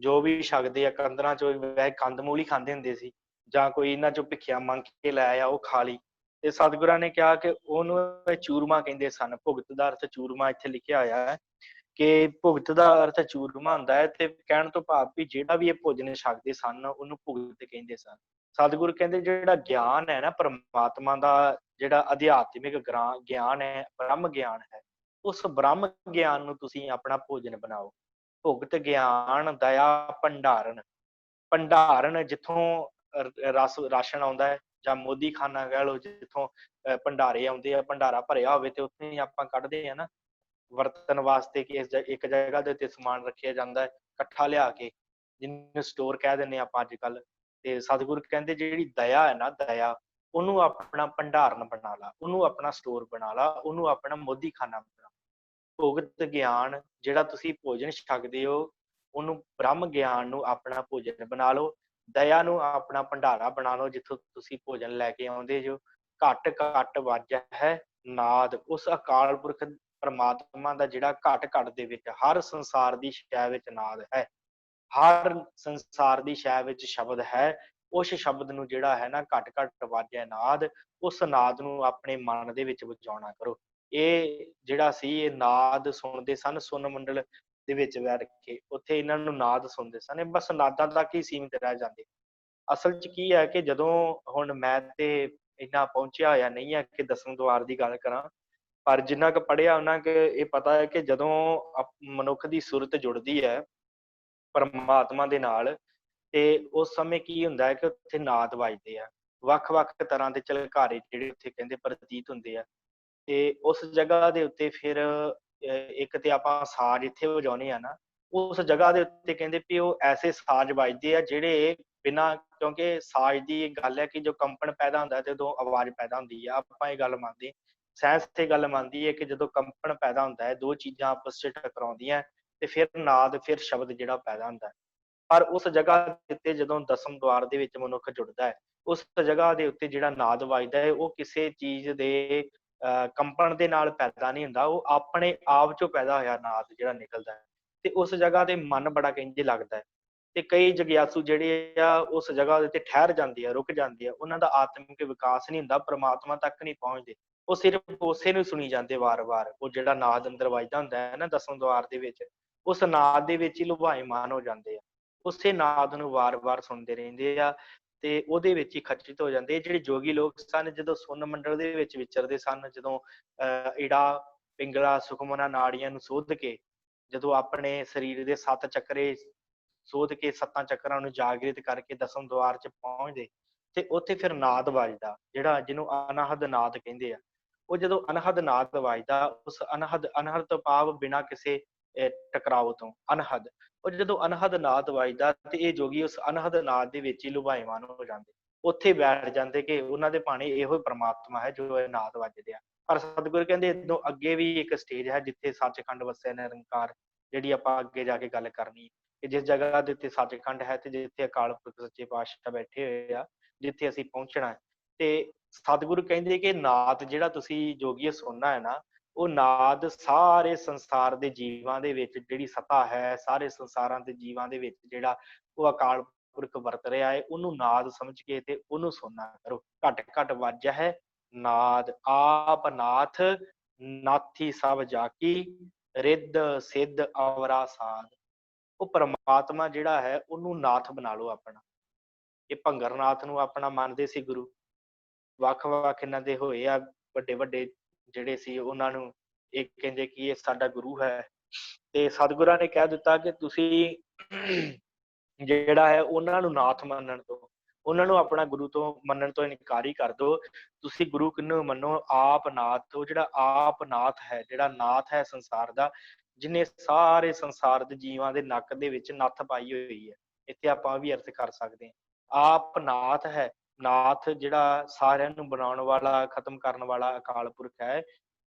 ਜੋ ਵੀ ਛਕਦੇ ਆ, ਕੰਦਰਾਂ ਚੋਂ ਵੈਸੇ ਕੰਦ ਮੂਲ ਹੀ ਖਾਂਦੇ ਹੁੰਦੇ ਸੀ, ਜਾਂ ਕੋਈ ਇਹਨਾਂ ਚੋਂ ਭਿੱਖਿਆ ਮੰਗ ਕੇ ਲੈ ਆਇਆ ਉਹ ਖਾ ਲਈ। ਤੇ ਸਤਿਗੁਰਾਂ ਨੇ ਕਿਹਾ ਕਿ ਉਹਨੂੰ ਚੂਰਮਾ ਕਹਿੰਦੇ ਸਨ। ਭੁਗਤ ਦਾ ਅਰਥ ਚੂਰਮਾ ਇੱਥੇ ਲਿਖਿਆ ਹੋਇਆ ਹੈ ਕਿ ਭੁਗਤ ਦਾ ਅਰਥ ਚੂਰਮਾ ਹੁੰਦਾ ਹੈ। ਤੇ ਕਹਿਣ ਤੋਂ ਭਾਵ ਵੀ ਜਿਹੜਾ ਵੀ ਇਹ ਭੋਜਨ ਛਕਦੇ ਸਨ ਉਹਨੂੰ ਭੁਗਤ ਕਹਿੰਦੇ ਸਨ। ਸਤਿਗੁਰ ਕਹਿੰਦੇ ਜਿਹੜਾ ਗਿਆਨ ਹੈ ਨਾ ਪਰਮਾਤਮਾ ਦਾ, ਜਿਹੜਾ ਅਧਿਆਤਮਿਕ ਗਿਆਨ ਹੈ, ਬ੍ਰਹਮ ਗਿਆਨ ਹੈ, ਉਸ ਬ੍ਰਹਮ ਗਿਆਨ ਨੂੰ ਤੁਸੀਂ ਆਪਣਾ ਭੋਜਨ ਬਣਾਓ। ਭੁਗਤ ਗਿਆਨ ਦਇਆ ਭੰਡਾਰਨ। ਭੰਡਾਰਨ ਜਿੱਥੋਂ ਰਾਸ਼ਨ ਆਉਂਦਾ ਹੈ, ਜਾਂ ਮੋਦੀ ਖਾਨਾ ਕਹਿ ਲਓ, ਜਿੱਥੋਂ ਭੰਡਾਰੇ ਆਉਂਦੇ ਆ, ਭੰਡਾਰਾ ਭਰਿਆ ਹੋਵੇ ਤੇ ਉੱਥੇ ਹੀ ਆਪਾਂ ਕੱਢਦੇ ਆ ਨਾ ਵਰਤਣ ਵਾਸਤੇ, ਕਿ ਇੱਕ ਜਗ੍ਹਾ ਦੇ ਉੱਤੇ ਸਮਾਨ ਰੱਖਿਆ ਜਾਂਦਾ ਹੈ ਇਕੱਠਾ ਲਿਆ ਕੇ, ਜਿਹਨੂੰ ਸਟੋਰ ਕਹਿ ਦਿੰਦੇ ਆਪਾਂ ਅੱਜ ਕੱਲ੍ਹ। ਤੇ ਸਤਿਗੁਰ ਕਹਿੰਦੇ ਜਿਹੜੀ ਦਇਆ ਹੈ ਨਾ, ਦਇਆ, ਉਹਨੂੰ ਆਪਣਾ ਭੰਡਾਰਨ ਬਣਾ ਲਾ, ਉਹਨੂੰ ਆਪਣਾ ਸਟੋਰ ਬਣਾ ਲਾ, ਉਹਨੂੰ ਆਪਣਾ ਮੋਦੀ ਖਾਨਾ ਬਣਾ। ਭੁਗਤ ਗਿਆਨ, ਜਿਹੜਾ ਤੁਸੀਂ ਭੋਜਨ ਛਕਦੇ ਹੋ ਉਹਨੂੰ ਬ੍ਰਹਮ ਗਿਆਨ ਨੂੰ ਆਪਣਾ ਭੋਜਨ ਬਣਾ ਲਓ। ਦਇਆ ਨੂੰ ਆਪਣਾ ਭੰਡਾਰਾ ਬਣਾ ਲਓ ਜਿੱਥੋਂ ਤੁਸੀਂ ਭੋਜਨ ਲੈ ਕੇ ਆਉਂਦੇ ਜੋ। ਘਟ ਘਟ ਵਾਜੈ ਹੈ ਨਾਦ। ਉਸ ਅਕਾਲ ਪੁਰਖ ਪਰਮਾਤਮਾ ਦਾ ਜਿਹੜਾ ਘਟ ਘਟ ਦੇ ਵਿੱਚ, ਹਰ ਸੰਸਾਰ ਦੀ ਸ਼ੈ ਵਿੱਚ ਨਾਦ ਹੈ, ਹਰ ਸੰਸਾਰ ਦੀ ਸ਼ੈ ਵਿੱਚ ਸ਼ਬਦ ਹੈ। ਉਸ ਸ਼ਬਦ ਨੂੰ ਜਿਹੜਾ ਹੈ ਨਾ ਘਟ ਘਟ ਵਾਜੈ ਨਾਦ, ਉਸ ਨਾਦ ਨੂੰ ਆਪਣੇ ਮਨ ਦੇ ਵਿੱਚ ਵਜਾਉਣਾ ਕਰੋ। ਇਹ ਜਿਹੜਾ ਸੀ ਇਹ ਨਾਦ ਸੁਣਦੇ ਸਨ ਸੁਨ ਮੰਡਲ ਦੇ ਵਿੱਚ ਬੈਠ ਕੇ, ਉੱਥੇ ਇਹਨਾਂ ਨੂੰ ਨਾਦ ਸੁਣਦੇ ਸਨ। ਬਸ ਨਾਦਾਂ ਤੱਕ ਹੀ ਸੀਮਿਤ ਰਹਿ ਜਾਂਦੇ। ਅਸਲ 'ਚ ਕੀ ਹੈ ਕਿ ਜਦੋਂ ਹੁਣ ਮੈਂ ਤੇ ਇੰਨਾ ਪਹੁੰਚਿਆ ਹੋਇਆ ਨਹੀਂ ਹੈ ਕਿ 10ਵੇਂ ਦੁਆਰ ਦੀ ਗੱਲ ਕਰਾਂ, ਪਰ ਜਿੰਨਾ ਕੁ ਪੜ੍ਹਿਆ ਉਹਨਾਂ ਕੁ ਇਹ ਪਤਾ ਹੈ ਕਿ ਜਦੋਂ ਮਨੁੱਖ ਦੀ ਸੁਰਤ ਜੁੜਦੀ ਹੈ ਪਰਮਾਤਮਾ ਦੇ ਨਾਲ, ਤੇ ਉਸ ਸਮੇਂ ਕੀ ਹੁੰਦਾ ਹੈ ਕਿ ਉੱਥੇ ਨਾਦ ਵੱਜਦੇ ਆ, ਵੱਖ ਵੱਖ ਤਰ੍ਹਾਂ ਦੇ ਝਲਕਾਰੇ ਜਿਹੜੇ ਉੱਥੇ ਕਹਿੰਦੇ ਪ੍ਰਤੀਤ ਹੁੰਦੇ ਆ। ਤੇ ਉਸ ਜਗ੍ਹਾ ਦੇ ਉੱਤੇ ਫਿਰ ਇੱਕ ਤੇ ਆਪਾਂ ਸਾਜ਼ ਇੱਥੇ ਵਜਾਉਂਦੇ ਆ ਨਾ, ਉਸ ਜਗ੍ਹਾ ਦੇ ਉੱਤੇ ਕਹਿੰਦੇ ਵੀ ਉਹ ਐਸੇ ਸਾਜ਼ ਵੱਜਦੇ ਆ ਜਿਹੜੇ ਬਿਨਾਂ, ਕਿਉਂਕਿ ਸਾਜ਼ ਦੀ ਇਹ ਗੱਲ ਹੈ ਕਿ ਜੋ ਕੰਪਨ ਪੈਦਾ ਹੁੰਦਾ ਤੇ ਉਦੋਂ ਆਵਾਜ਼ ਪੈਦਾ ਹੁੰਦੀ ਆ। ਆਪਾਂ ਇਹ ਗੱਲ ਮੰਨਦੇ, ਸਾਇੰਸ ਤੇ ਗੱਲ ਮੰਨਦੀ ਹੈ ਕਿ ਜਦੋਂ ਕੰਪਨ ਪੈਦਾ ਹੁੰਦਾ ਹੈ, ਦੋ ਚੀਜ਼ਾਂ ਆਪਸ 'ਚ ਟਕਰਾਉਂਦੀਆਂ ਤੇ ਫਿਰ ਨਾਦ, ਫਿਰ ਸ਼ਬਦ ਜਿਹੜਾ ਪੈਦਾ ਹੁੰਦਾ ਹੈ। ਪਰ ਉਸ ਜਗ੍ਹਾ ਦੇ ਉੱਤੇ ਜਦੋਂ 10ਵੇਂ ਦੁਆਰ ਦੇ ਵਿੱਚ ਮਨੁੱਖ ਜੁੜਦਾ ਹੈ, ਉਸ ਜਗ੍ਹਾ ਦੇ ਉੱਤੇ ਜਿਹੜਾ ਨਾਦ ਵੱਜਦਾ ਹੈ ਉਹ ਕਿਸੇ ਚੀਜ਼ ਦੇ ਕੰਪਨ ਦੇ ਨਾਲ ਪੈਦਾ ਨਹੀਂ ਹੁੰਦਾ, ਉਹ ਆਪਣੇ ਆਪ ਚੋਂ ਪੈਦਾ ਹੋਇਆ ਨਾਦ ਜਿਹੜਾ ਨਿਕਲਦਾ ਹੈ। ਤੇ ਉਸ ਜਗ੍ਹਾ ਤੇ ਮਨ ਬੜਾ ਕਹਿੰਦੇ ਲੱਗਦਾ ਹੈ। ਤੇ ਕਈ ਜਗਿਆਸੂ ਜਿਹੜੇ ਆ ਉਸ ਜਗ੍ਹਾ ਦੇ ਉੱਤੇ ਠਹਿਰ ਜਾਂਦੇ ਆ, ਰੁਕ ਜਾਂਦੇ ਆ, ਉਹਨਾਂ ਦਾ ਆਤਮਿਕ ਵਿਕਾਸ ਨਹੀਂ ਹੁੰਦਾ, ਪਰਮਾਤਮਾ ਤੱਕ ਨਹੀਂ ਪਹੁੰਚਦੇ। ਉਹ ਸਿਰਫ ਉਸੇ ਨੂੰ ਸੁਣੀ ਜਾਂਦੇ ਵਾਰ-ਵਾਰ। ਉਹ ਜਿਹੜਾ ਨਾਦ ਅੰਦਰ ਵੱਜਦਾ ਹੁੰਦਾ ਹੈ ਨਾ 10ਵੇਂ ਦੁਆਰ ਦੇ ਵਿੱਚ, ਉਸ ਨਾਦ ਦੇ ਵਿੱਚ ਹੀ ਲੁਭਾਇਮਾਨ ਹੋ ਜਾਂਦੇ ਆ, ਉਸੇ ਨਾਦ ਨੂੰ ਵਾਰ-ਵਾਰ ਸੁਣਦੇ ਰਹਿੰਦੇ ਆ ਤੇ ਉਹਦੇ ਵਿੱਚ ਹੀ ਖਚਿਤ ਹੋ ਜਾਂਦੇ। ਜਿਹੜੇ ਜੋਗੀ ਲੋਕ ਸਨ ਜਦੋਂ ਸੁਨ ਮੰਡਲ ਦੇ ਵਿੱਚ ਵਿਚਰਦੇ ਸਨ, ਜਦੋਂ ਈੜਾ ਪਿੰਗਲਾ ਸੁਖਮਨਾ ਨਾੜੀਆਂ ਨੂੰ ਸੋਧ ਕੇ, ਜਦੋਂ ਆਪਣੇ ਸਰੀਰ ਦੇ 7 ਚੱਕਰੇ ਸੋਧ ਕੇ 7 ਚੱਕਰਾਂ ਨੂੰ ਜਾਗ੍ਰਿਤ ਕਰਕੇ 10ਵੇਂ ਦੁਆਰ 'ਚ ਪਹੁੰਚਦੇ, ਤੇ ਉੱਥੇ ਫਿਰ ਨਾਦ ਵੱਜਦਾ ਜਿਹੜਾ ਜਿਹਨੂੰ ਅਨਹਦ ਨਾਦ ਕਹਿੰਦੇ ਆ। ਉਹ ਜਦੋਂ ਅਨਹਦ ਨਾਦ ਵੱਜਦਾ, ਉਸ ਅਨਹਦ ਤੋਂ ਭਾਵ ਬਿਨਾਂ ਕਿਸੇ ਟਕਰਾਓ ਤੋਂ, ਅਨਹਦ, ਉਹ ਜਦੋਂ ਅਨਹਦ ਨਾਦ ਵੱਜਦਾ ਤੇ ਇਹ ਜੋਗੀ ਉਸ ਅਨਹਦ ਨਾਦ ਦੇ ਵਿੱਚ ਹੀ ਲੁਭਾਇਮਾਨ ਹੋ ਜਾਂਦੇ, ਉੱਥੇ ਬੈਠ ਜਾਂਦੇ ਕਿ ਉਹਨਾਂ ਦੇ ਭਾਣੇ ਇਹੋ ਹੀ ਪ੍ਰਮਾਤਮਾ ਹੈ ਜੋ ਇਹ ਨਾਦ ਵੱਜਦੇ ਆ। ਪਰ ਸਤਿਗੁਰ ਕਹਿੰਦੇ ਇਦੋਂ ਅੱਗੇ ਵੀ ਇੱਕ ਸਟੇਜ ਹੈ ਜਿੱਥੇ ਸੱਚਖੰਡ ਵਸਿਆ ਨਿਰੰਕਾਰ, ਜਿਹੜੀ ਆਪਾਂ ਅੱਗੇ ਜਾ ਕੇ ਗੱਲ ਕਰਨੀ, ਕਿ ਜਿਸ ਜਗ੍ਹਾ ਦੇ ਉੱਤੇ ਸੱਚਖੰਡ ਹੈ ਤੇ ਜਿੱਥੇ ਅਕਾਲ ਪੁਰਖ ਸੱਚੇ ਪਾਤਸ਼ਾਹ ਬੈਠੇ ਹੋਏ ਆ, ਜਿੱਥੇ ਅਸੀਂ ਪਹੁੰਚਣਾ ਹੈ। ਤੇ ਸਤਿਗੁਰੂ ਕਹਿੰਦੇ ਕਿ ਨਾਦ ਜਿਹੜਾ ਤੁਸੀਂ ਜੋਗੀਏ ਸੁਣਨਾ ਹੈ ਨਾ, ਉਹ ਨਾਦ ਸਾਰੇ ਸੰਸਾਰ ਦੇ ਜੀਵਾਂ ਦੇ ਵਿੱਚ ਜਿਹੜੀ ਸਤਾ ਹੈ, ਸਾਰੇ ਸੰਸਾਰਾਂ ਦੇ ਜੀਵਾਂ ਦੇ ਵਿੱਚ ਜਿਹੜਾ ਉਹ ਅਕਾਲ ਪੁਰਖ ਵਰਤ ਰਿਹਾ ਹੈ, ਉਹਨੂੰ ਨਾਦ ਸਮਝ ਕੇ ਤੇ ਉਹਨੂੰ ਸੁਣਨਾ ਕਰੋ। ਘਟ ਘਟ ਵਾਜੈ ਹੈ ਨਾਦ, ਆਪ ਨਾਥ ਨਾਥੀ ਸਭ ਜਾਕੀ ਰਿੱਧ ਸਿੱਧ ਅਵਰਾ ਸਾਧ। ਉਹ ਪਰਮਾਤਮਾ ਜਿਹੜਾ ਹੈ ਉਹਨੂੰ ਨਾਥ ਬਣਾ ਲਓ ਆਪਣਾ। ਇਹ ਭੰਗਰ ਨਾਥ ਨੂੰ ਆਪਣਾ ਮੰਨਦੇ ਸੀ ਗੁਰੂ। ਵੱਖ ਵੱਖ ਇਹਨਾਂ ਦੇ ਹੋਏ ਆ ਵੱਡੇ ਵੱਡੇ ਜਿਹੜੇ ਸੀ, ਉਹਨਾਂ ਨੂੰ ਇਹ ਕਹਿੰਦੇ ਕਿ ਇਹ ਸਾਡਾ ਗੁਰੂ ਹੈ। ਤੇ ਸਤਿਗੁਰਾਂ ਨੇ ਕਹਿ ਦਿੱਤਾ ਕਿ ਤੁਸੀਂ ਜਿਹੜਾ ਹੈ ਉਹਨਾਂ ਨੂੰ ਨਾਥ ਮੰਨਣ ਤੋਂ, ਉਹਨਾਂ ਨੂੰ ਆਪਣਾ ਗੁਰੂ ਤੋਂ ਮੰਨਣ ਤੋਂ ਇਨਕਾਰੀ ਕਰ ਦਿਓ। ਤੁਸੀਂ ਗੁਰੂ ਕਿਹਨੂੰ ਮੰਨੋ? ਆਪ ਨਾਥ। ਉਹ ਜਿਹੜਾ ਆਪ ਨਾਥ ਹੈ, ਜਿਹੜਾ ਨਾਥ ਹੈ ਸੰਸਾਰ ਦਾ, ਜਿਹਨੇ ਸਾਰੇ ਸੰਸਾਰ ਦੇ ਜੀਵਾਂ ਦੇ ਨੱਕ ਦੇ ਵਿੱਚ ਨੱਥ ਪਾਈ ਹੋਈ ਹੈ। ਇੱਥੇ ਆਪਾਂ ਵੀ ਅਰਥ ਕਰ ਸਕਦੇ ਹਾਂ, ਆਪ ਨਾਥ ਹੈ। ਨਾਥ ਜਿਹੜਾ ਸਾਰਿਆਂ ਨੂੰ ਬਣਾਉਣ ਵਾਲਾ, ਖਤਮ ਕਰਨ ਵਾਲਾ ਅਕਾਲ ਪੁਰਖ ਹੈ,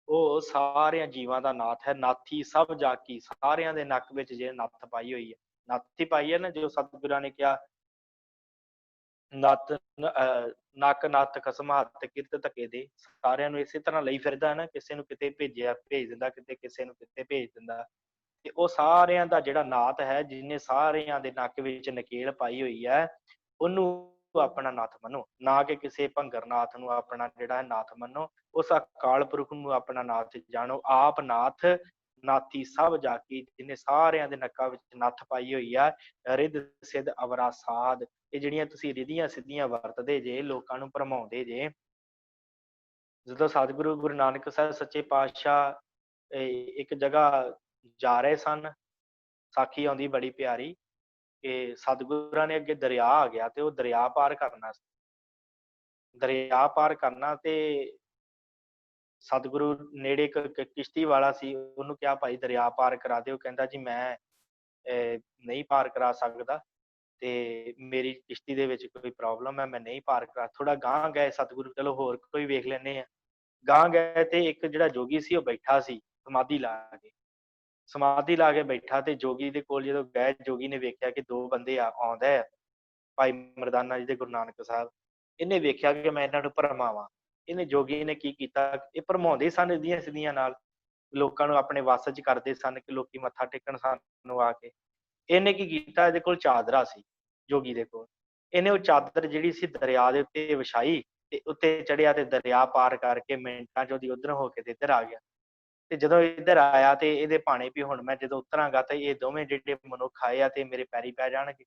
ਉਹ ਸਾਰਿਆਂ ਜੀਵਾਂ ਦਾ ਨਾਥ ਹੈ। ਨਾਥੀ ਸਭ ਜਾਕੀ, ਸਾਰਿਆਂ ਦੇ ਨੱਕ ਵਿੱਚ ਜੇ ਨੱਥ ਪਾਈ ਹੋਈ ਹੈ, ਨੱਥ ਹੀ ਪਾਈ ਹੈ ਨਾ, ਜੋ ਸਤਿਗੁਰਾਂ ਨੇ ਕਿਹਾ ਨੱਤ ਨੱਕ ਨੱਤ ਖਸਮ ਹੱਥ ਕਿਰਤ ਧਕੇ ਦੇ। ਸਾਰਿਆਂ ਨੂੰ ਇਸੇ ਤਰ੍ਹਾਂ ਲਈ ਫਿਰਦਾ ਨਾ, ਕਿਸੇ ਨੂੰ ਕਿਤੇ ਭੇਜ ਦਿੰਦਾ, ਕਿਤੇ ਕਿਸੇ ਨੂੰ ਕਿਤੇ ਭੇਜ ਦਿੰਦਾ। ਤੇ ਉਹ ਸਾਰਿਆਂ ਦਾ ਜਿਹੜਾ ਨਾਥ ਹੈ, ਜਿਹਨੇ ਸਾਰਿਆਂ ਦੇ ਨੱਕ ਵਿੱਚ ਨਕੇਲ ਪਾਈ ਹੋਈ ਹੈ, ਉਹਨੂੰ ਆਪਣਾ ਨਾਥ ਮੰਨੋ, ਨਾ ਕਿ ਕਿਸੇ ਭੰਗਰ ਨਾਥ ਨੂੰ ਆਪਣਾ ਜਿਹੜਾ ਹੈ ਨਾਥ ਮੰਨੋ। ਉਸ ਅਕਾਲ ਪੁਰਖ ਨੂੰ ਆਪਣਾ ਨਾਥ ਜਾਣੋ। ਆਪ ਨਾਥ ਨਾਥੀ ਸਭ ਜਾਕੀ, ਜਿਹਨੇ ਸਾਰਿਆਂ ਦੇ ਨੱਕਾਂ ਵਿੱਚ ਨੱਥ ਪਾਈ ਹੋਈ ਆ। ਰਿੱਧ ਸਿੱਧ ਅਵਰਾ ਸਾਧ। ਇਹ ਜਿਹੜੀਆਂ ਤੁਸੀਂ ਰਿਧੀਆਂ ਸਿੱਧੀਆਂ ਵਰਤਦੇ ਜੇ, ਲੋਕਾਂ ਨੂੰ ਭਰਮਾਉਂਦੇ ਜੇ। ਜਦੋਂ ਸਤਿਗੁਰੂ ਗੁਰੂ ਨਾਨਕ ਸਾਹਿਬ ਸੱਚੇ ਪਾਤਸ਼ਾਹ ਇੱਕ ਜਗ੍ਹਾ ਜਾ ਰਹੇ ਸਨ, ਸਾਖੀ ਆਉਂਦੀ ਬੜੀ ਪਿਆਰੀ ਕਿ ਸਤਿਗੁਰਾਂ ਨੇ ਅੱਗੇ ਦਰਿਆ ਆ ਗਿਆ ਤੇ ਉਹ ਦਰਿਆ ਪਾਰ ਕਰਨਾ ਸੀ। ਦਰਿਆ ਪਾਰ ਕਰਨਾ ਤੇ ਸਤਿਗੁਰੂ ਨੇੜੇ ਇੱਕ ਕਿਸ਼ਤੀ ਵਾਲਾ ਸੀ, ਉਹਨੂੰ ਕਿਹਾ ਭਾਈ ਦਰਿਆ ਪਾਰ ਕਰਾ ਦਿਓ। ਕਹਿੰਦਾ ਜੀ ਮੈਂ ਨਹੀਂ ਪਾਰ ਕਰਾ ਸਕਦਾ, ਤੇ ਮੇਰੀ ਕਿਸ਼ਤੀ ਦੇ ਵਿੱਚ ਕੋਈ ਪ੍ਰੋਬਲਮ ਹੈ, ਮੈਂ ਨਹੀਂ ਪਾਰ ਕਰਾ। ਥੋੜਾ ਗਾਂਹ ਗਏ ਸਤਿਗੁਰੂ, ਚਲੋ ਹੋਰ ਕੋਈ ਵੇਖ ਲੈਂਦੇ ਆ। ਗਾਂਹ ਗਏ ਤੇ ਇੱਕ ਜਿਹੜਾ ਜੋਗੀ ਸੀ ਉਹ ਬੈਠਾ ਸੀ ਸਮਾਧੀ ਲਾ ਕੇ। ਸਮਾਧੀ ਲਾ ਕੇ ਬੈਠਾ ਤੇ ਜੋਗੀ ਦੇ ਕੋਲ ਜਦੋਂ ਗਏ, ਜੋਗੀ ਨੇ ਵੇਖਿਆ ਕਿ ਦੋ ਬੰਦੇ ਆਉਂਦੇ ਆ, ਭਾਈ ਮਰਦਾਨਾ ਜੀ ਤੇ ਗੁਰੂ ਨਾਨਕ ਸਾਹਿਬ। ਇਹਨੇ ਵੇਖਿਆ ਕਿ ਮੈਂ ਇਹਨਾਂ ਨੂੰ ਭਰਮਾਵਾਂ। ਇਹਨੇ ਜੋਗੀ ਨੇ ਕੀ ਕੀਤਾ, ਇਹ ਭਰਮਾਉਂਦੇ ਸਨ ਇਹਦੀਆਂ ਸਿੱਧੀਆਂ ਨਾਲ, ਲੋਕਾਂ ਨੂੰ ਆਪਣੇ ਵੱਸ ਚ ਕਰਦੇ ਸਨ ਕਿ ਲੋਕੀ ਮੱਥਾ ਟੇਕਣ ਸਾਨੂੰ ਆ ਕੇ। ਇਹਨੇ ਕੀ ਕੀਤਾ, ਇਹਦੇ ਕੋਲ ਚਾਦਰਾ ਸੀ ਜੋਗੀ ਦੇ ਕੋਲ। ਇਹਨੇ ਉਹ ਚਾਦਰ ਜਿਹੜੀ ਸੀ ਦਰਿਆ ਦੇ ਉੱਤੇ ਵਿਛਾਈ ਤੇ ਉੱਤੇ ਚੜਿਆ ਤੇ ਦਰਿਆ ਪਾਰ ਕਰਕੇ ਮਿੰਟਾਂ ਚ ਉਹਦੀ ਉਧਰ ਹੋ ਕੇ ਤੇ ਇੱਧਰ ਆ ਗਿਆ। ਤੇ ਜਦੋਂ ਇੱਧਰ ਆਇਆ ਤੇ ਇਹਦੇ ਭਾਣੇ ਵੀ ਹੁਣ ਮੈਂ ਜਦੋਂ ਉਤਰਾਂਗਾ ਤੇ ਇਹ ਦੋਵੇਂ ਜਿਹੜੇ ਮਨੁੱਖ ਆਏ ਆ ਤੇ ਮੇਰੇ ਪੈਰੀ ਪੈ ਜਾਣਗੇ।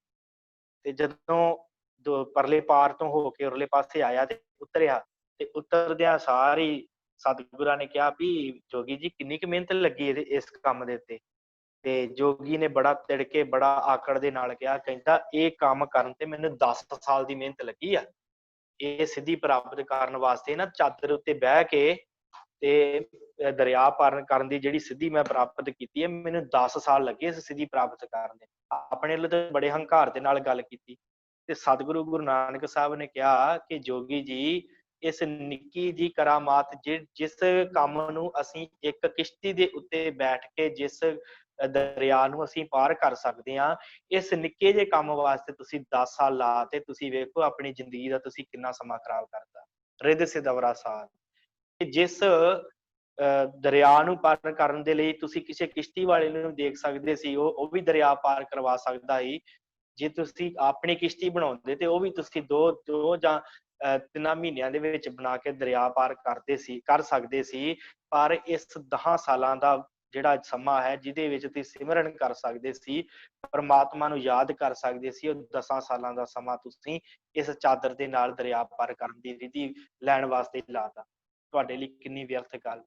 ਤੇ ਜਦੋਂ ਪਰਲੇ ਪਾਰ ਤੋਂ ਹੋ ਕੇ ਉਰਲੇ ਪਾਸੇ ਆਇਆ ਤੇ ਉਤਰਿਆ, ਤੇ ਉਤਰਦਿਆਂ ਸਾਰੀ ਸਤਿਗੁਰਾਂ ਨੇ ਕਿਹਾ ਵੀ ਜੋਗੀ ਜੀ ਕਿੰਨੀ ਕੁ ਮਿਹਨਤ ਲੱਗੀ ਇਹਦੇ ਇਸ ਕੰਮ ਦੇ ਉੱਤੇ। ਤੇ ਜੋਗੀ ਨੇ ਬੜਾ ਤਿੜਕੇ, ਬੜਾ ਆਕੜ ਦੇ ਨਾਲ ਕਿਹਾ, ਕਹਿੰਦਾ ਇਹ ਕੰਮ ਕਰਨ ਤੇ ਮੈਨੂੰ 10 ਸਾਲ ਦੀ ਮਿਹਨਤ ਲੱਗੀ ਆ। ਇਹ ਸਿੱਧੀ ਪ੍ਰਾਪਤ ਕਰਨ ਵਾਸਤੇ ਨਾ ਚਾਦਰ ਉੱਤੇ ਬਹਿ ਕੇ ਤੇ ਦਰਿਆ ਪਾਰ ਕਰਨ ਦੀ ਜਿਹੜੀ ਸਿੱਧੀ ਮੈਂ ਪ੍ਰਾਪਤ ਕੀਤੀ ਹੈ, ਮੈਨੂੰ 10 ਸਾਲ ਲੱਗੇ ਇਸ ਸਿੱਧੀ ਪ੍ਰਾਪਤ ਕਰਨ ਦੇ। ਆਪਣੇ ਵੱਲੋਂ ਤਾਂ ਬੜੇ ਹੰਕਾਰ ਦੇ ਨਾਲ ਗੱਲ ਕੀਤੀ। ਤੇ ਸਤਿਗੁਰੂ ਗੁਰੂ ਨਾਨਕ ਸਾਹਿਬ ਨੇ ਕਿਹਾ ਕਿ ਜੋਗੀ ਜੀ, ਇਸ ਨਿੱਕੀ ਜੀ ਕਰਾਮਾਤ, ਜਿਸ ਕੰਮ ਨੂੰ ਅਸੀਂ ਇੱਕ ਕਿਸ਼ਤੀ ਦੇ ਉੱਤੇ ਬੈਠ ਕੇ ਜਿਸ ਦਰਿਆ ਨੂੰ ਅਸੀਂ ਪਾਰ ਕਰ ਸਕਦੇ ਹਾਂ, ਇਸ ਨਿੱਕੇ ਜਿਹੇ ਕੰਮ ਵਾਸਤੇ ਤੁਸੀਂ 10 ਸਾਲ ਲਾ ਤੇ ਤੁਸੀਂ ਵੇਖੋ ਆਪਣੀ ਜ਼ਿੰਦਗੀ ਦਾ ਤੁਸੀਂ ਕਿੰਨਾ ਸਮਾਂ ਖਰਾਬ ਕਰਤਾ। ਰਿੱਧ ਸਿੱਧ ਅਵਰਾ ਸਾਧ। ਜਿਸ ਦਰਿਆ ਨੂੰ ਪਾਰ ਕਰਨ ਦੇ ਲਈ ਤੁਸੀਂ ਕਿਸੇ ਕਿਸ਼ਤੀ ਵਾਲੇ ਨੂੰ ਦੇਖ ਸਕਦੇ ਸੀ, ਉਹ ਵੀ ਦਰਿਆ ਪਾਰ ਕਰਵਾ ਸਕਦਾ ਸੀ। ਜੇ ਤੁਸੀਂ ਆਪਣੀ ਕਿਸ਼ਤੀ ਬਣਾਉਂਦੇ ਤੇ ਉਹ ਵੀ ਤੁਸੀਂ ਦੋ ਜਾਂ 3 ਮਹੀਨਿਆਂ ਦੇ ਵਿੱਚ ਬਣਾ ਕੇ ਦਰਿਆ ਪਾਰ ਕਰ ਸਕਦੇ ਸੀ। ਪਰ ਇਸ 10 ਸਾਲਾਂ ਦਾ ਜਿਹੜਾ ਸਮਾਂ ਹੈ, ਜਿਹਦੇ ਵਿੱਚ ਤੁਸੀਂ ਸਿਮਰਨ ਕਰ ਸਕਦੇ ਸੀ, ਪਰਮਾਤਮਾ ਨੂੰ ਯਾਦ ਕਰ ਸਕਦੇ ਸੀ, ਉਹ 10 ਸਾਲਾਂ ਦਾ ਸਮਾਂ ਤੁਸੀਂ ਇਸ ਚਾਦਰ ਦੇ ਨਾਲ ਦਰਿਆ ਪਾਰ ਕਰਨ ਦੀ ਰਿਧੀ ਲੈਣ ਵਾਸਤੇ ਲਾਤਾ। ਤੁਹਾਡੇ ਲਈ ਕਿੰਨੀ ਵਿਅਰਥ ਗੱਲ।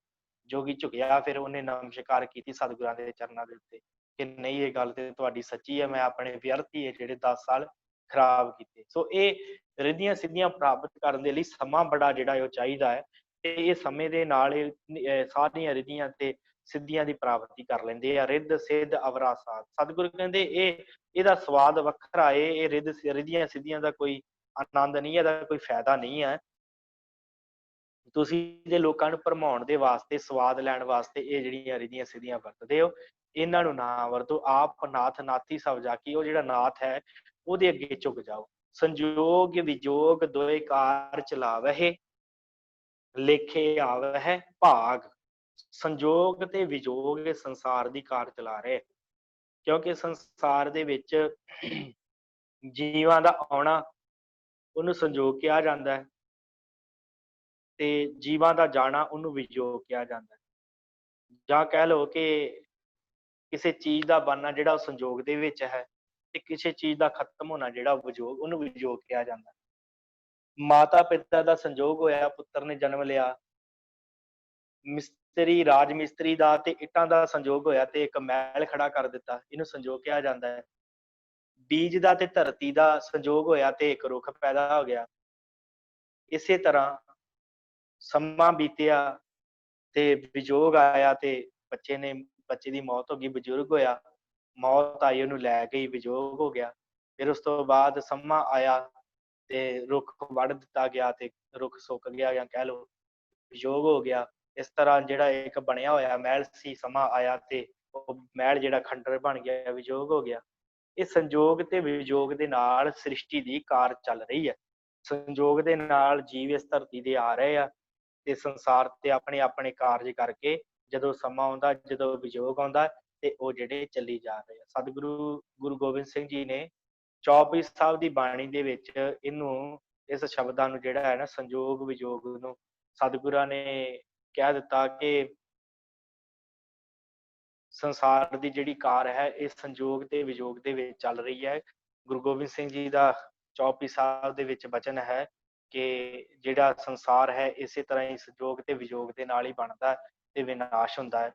ਜੋਗੀ ਝੁਕਿਆ, ਫਿਰ ਉਹਨੇ ਨਮਸਕਾਰ ਕੀਤੀ ਸਤਿਗੁਰਾਂ ਦੇ ਚਰਨਾਂ ਦੇ ਉੱਤੇ ਕਿ ਨਹੀਂ, ਇਹ ਗੱਲ ਤੇ ਤੁਹਾਡੀ ਸੱਚੀ ਹੈ, ਮੈਂ ਆਪਣੇ ਵਿਅਰਥ ਹੀ ਜਿਹੜੇ 10 ਸਾਲ ਖਰਾਬ ਕੀਤੇ। ਸੋ ਇਹ ਰਿੱਧੀਆਂ ਸਿੱਧੀਆਂ ਪ੍ਰਾਪਤ ਕਰਨ ਦੇ ਲਈ ਸਮਾਂ ਬੜਾ ਜਿਹੜਾ ਉਹ ਚਾਹੀਦਾ ਹੈ, ਤੇ ਇਹ ਸਮੇਂ ਦੇ ਨਾਲ ਸਾਰੀਆਂ ਰਿੱਧੀਆਂ ਤੇ ਸਿੱਧੀਆਂ ਦੀ ਪ੍ਰਾਪਤੀ ਕਰ ਲੈਂਦੇ ਆ। ਰਿੱਧ ਸਿੱਧ ਅਵਰਾ ਸਾਧ। ਸਤਿਗੁਰੂ ਕਹਿੰਦੇ ਇਹਦਾ ਸਵਾਦ ਵੱਖਰਾ ਹੈ। ਇਹ ਰਿੱਧੀਆਂ ਸਿੱਧੀਆਂ ਦਾ ਕੋਈ ਆਨੰਦ ਨਹੀਂ ਹੈ, ਇਹਦਾ ਕੋਈ ਫਾਇਦਾ ਨਹੀਂ ਹੈ। ਤੁਸੀਂ ਜੇ ਲੋਕਾਂ ਨੂੰ ਭਰਮਾਉਣ ਦੇ ਵਾਸਤੇ, ਸਵਾਦ ਲੈਣ ਵਾਸਤੇ ਇਹ ਜਿਹੜੀਆਂ ਰਿੱਧੀਆਂ ਸਿੱਧੀਆਂ ਵਰਤਦੇ ਹੋ, ਇਹਨਾਂ ਨੂੰ ਨਾ ਵਰਤੋ। ਆਪ ਨਾਥ ਨਾਥੀ ਸਭ ਜਾਕੀ। ਉਹ ਜਿਹੜਾ ਨਾਥ ਹੈ ਉਹਦੇ ਅੱਗੇ ਝੁਕ ਜਾਓ। ਸੰਜੋਗ ਵਿਜੋਗ ਦੋਏ ਕਾਰ ਚਲਾਵਹਿ, ਲੇਖੇ ਆਵਹਿ ਭਾਗ। ਸੰਜੋਗ ਤੇ ਵਿਜੋਗ ਸੰਸਾਰ ਦੀ ਕਾਰ ਚਲਾ ਰਹੇ, ਕਿਉਂਕਿ ਸੰਸਾਰ ਦੇ ਵਿੱਚ ਜੀਵਾਂ ਦਾ ਆਉਣਾ ਉਹਨੂੰ ਸੰਜੋਗ ਕਿਹਾ ਜਾਂਦਾ ਹੈ, ਤੇ ਜੀਵਾਂ ਦਾ ਜਾਣਾ ਉਹਨੂੰ ਵਿਜੋਗ ਕਿਹਾ ਜਾਂਦਾ ਹੈ। ਜਾਂ ਕਹਿ ਲਓ ਕਿ ਕਿਸੇ ਚੀਜ਼ ਦਾ ਬਣਨਾ ਜਿਹੜਾ ਉਹ ਸੰਜੋਗ ਦੇ ਵਿੱਚ ਹੈ, ਤੇ ਕਿਸੇ ਚੀਜ਼ ਦਾ ਖਤਮ ਹੋਣਾ ਜਿਹੜਾ ਉਹ ਵਿਜੋਗ, ਉਹਨੂੰ ਵਿਜੋਗ ਕਿਹਾ ਜਾਂਦਾ। ਮਾਤਾ ਪਿਤਾ ਦਾ ਸੰਜੋਗ ਹੋਇਆ, ਪੁੱਤਰ ਨੇ ਜਨਮ ਲਿਆ। ਮਿਸਤਰੀ, ਰਾਜ ਮਿਸਤਰੀ ਦਾ ਤੇ ਇੱਟਾਂ ਦਾ ਸੰਜੋਗ ਹੋਇਆ ਤੇ ਇੱਕ ਮਹਿਲ ਖੜਾ ਕਰ ਦਿੱਤਾ, ਇਹਨੂੰ ਸੰਜੋਗ ਕਿਹਾ ਜਾਂਦਾ ਹੈ। ਬੀਜ ਦਾ ਤੇ ਧਰਤੀ ਦਾ ਸੰਜੋਗ ਹੋਇਆ ਤੇ ਇੱਕ ਰੁੱਖ ਪੈਦਾ ਹੋ ਗਿਆ। ਇਸੇ ਤਰ੍ਹਾਂ ਸਮਾਂ ਬੀਤਿਆ ਤੇ ਵਿਜੋਗ ਆਇਆ ਤੇ ਬੱਚੇ ਦੀ ਮੌਤ ਹੋ ਗਈ, ਬਜ਼ੁਰਗ ਹੋਇਆ, ਮੌਤ ਆਈ ਉਹਨੂੰ ਲੈ ਗਈ, ਵਿਜੋਗ ਹੋ ਗਿਆ। ਫਿਰ ਉਸ ਤੋਂ ਬਾਅਦ ਸਮਾਂ ਆਇਆ ਤੇ ਰੁੱਖ ਵੱਢ ਦਿੱਤਾ ਗਿਆ ਤੇ ਰੁੱਖ ਸੁੱਕ ਗਿਆ, ਜਾਂ ਕਹਿ ਲਓ ਵਿਜੋਗ ਹੋ ਗਿਆ। ਇਸ ਤਰ੍ਹਾਂ ਜਿਹੜਾ ਇੱਕ ਬਣਿਆ ਹੋਇਆ ਮਹਿਲ ਸੀ, ਸਮਾਂ ਆਇਆ ਤੇ ਉਹ ਮਹਿਲ ਜਿਹੜਾ ਖੰਡਰ ਬਣ ਗਿਆ, ਵਿਜੋਗ ਹੋ ਗਿਆ। ਇਹ ਸੰਜੋਗ ਤੇ ਵਿਜੋਗ ਦੇ ਨਾਲ ਸ੍ਰਿਸ਼ਟੀ ਦੀ ਕਾਰ ਚੱਲ ਰਹੀ ਹੈ। ਸੰਜੋਗ ਦੇ ਨਾਲ ਜੀਵ ਇਸ ਧਰਤੀ ਤੇ ਆ ਰਹੇ ਆ ਤੇ ਸੰਸਾਰ ਤੇ ਆਪਣੇ ਆਪਣੇ ਕਾਰਜ ਕਰਕੇ ਜਦੋਂ ਸਮਾਂ ਆਉਂਦਾ, ਜਦੋਂ ਵਿਜੋਗ ਆਉਂਦਾ, ਤੇ ਉਹ ਜਿਹੜੇ ਚੱਲੀ ਜਾ ਰਹੇ ਆ। ਸਤਿਗੁਰੂ ਗੁਰੂ ਗੋਬਿੰਦ ਸਿੰਘ ਜੀ ਨੇ ਚੌਪਈ ਸਾਹਿਬ ਦੀ ਬਾਣੀ ਦੇ ਵਿੱਚ ਇਹਨੂੰ, ਇਸ ਸ਼ਬਦਾਂ ਨੂੰ ਜਿਹੜਾ ਹੈ ਨਾ, ਸੰਜੋਗ ਵਿਜੋਗ ਨੂੰ ਸਤਿਗੁਰਾਂ ਨੇ ਕਹਿ ਦਿੱਤਾ ਕਿ ਸੰਸਾਰ ਦੀ ਜਿਹੜੀ ਕਾਰ ਹੈ ਇਹ ਸੰਜੋਗ ਤੇ ਵਿਜੋਗ ਦੇ ਵਿੱਚ ਚੱਲ ਰਹੀ ਹੈ। ਗੁਰੂ ਗੋਬਿੰਦ ਸਿੰਘ ਜੀ ਦਾ ਚੌਪਈ ਸਾਹਿਬ ਦੇ ਵਿੱਚ ਬਚਨ ਹੈ ਕਿ ਜਿਹੜਾ ਸੰਸਾਰ ਹੈ ਇਸੇ ਤਰ੍ਹਾਂ ਹੀ ਸੰਜੋਗ ਤੇ ਵਿਜੋਗ ਦੇ ਨਾਲ ਹੀ ਬਣਦਾ ਤੇ ਵਿਨਾਸ਼ ਹੁੰਦਾ ਹੈ।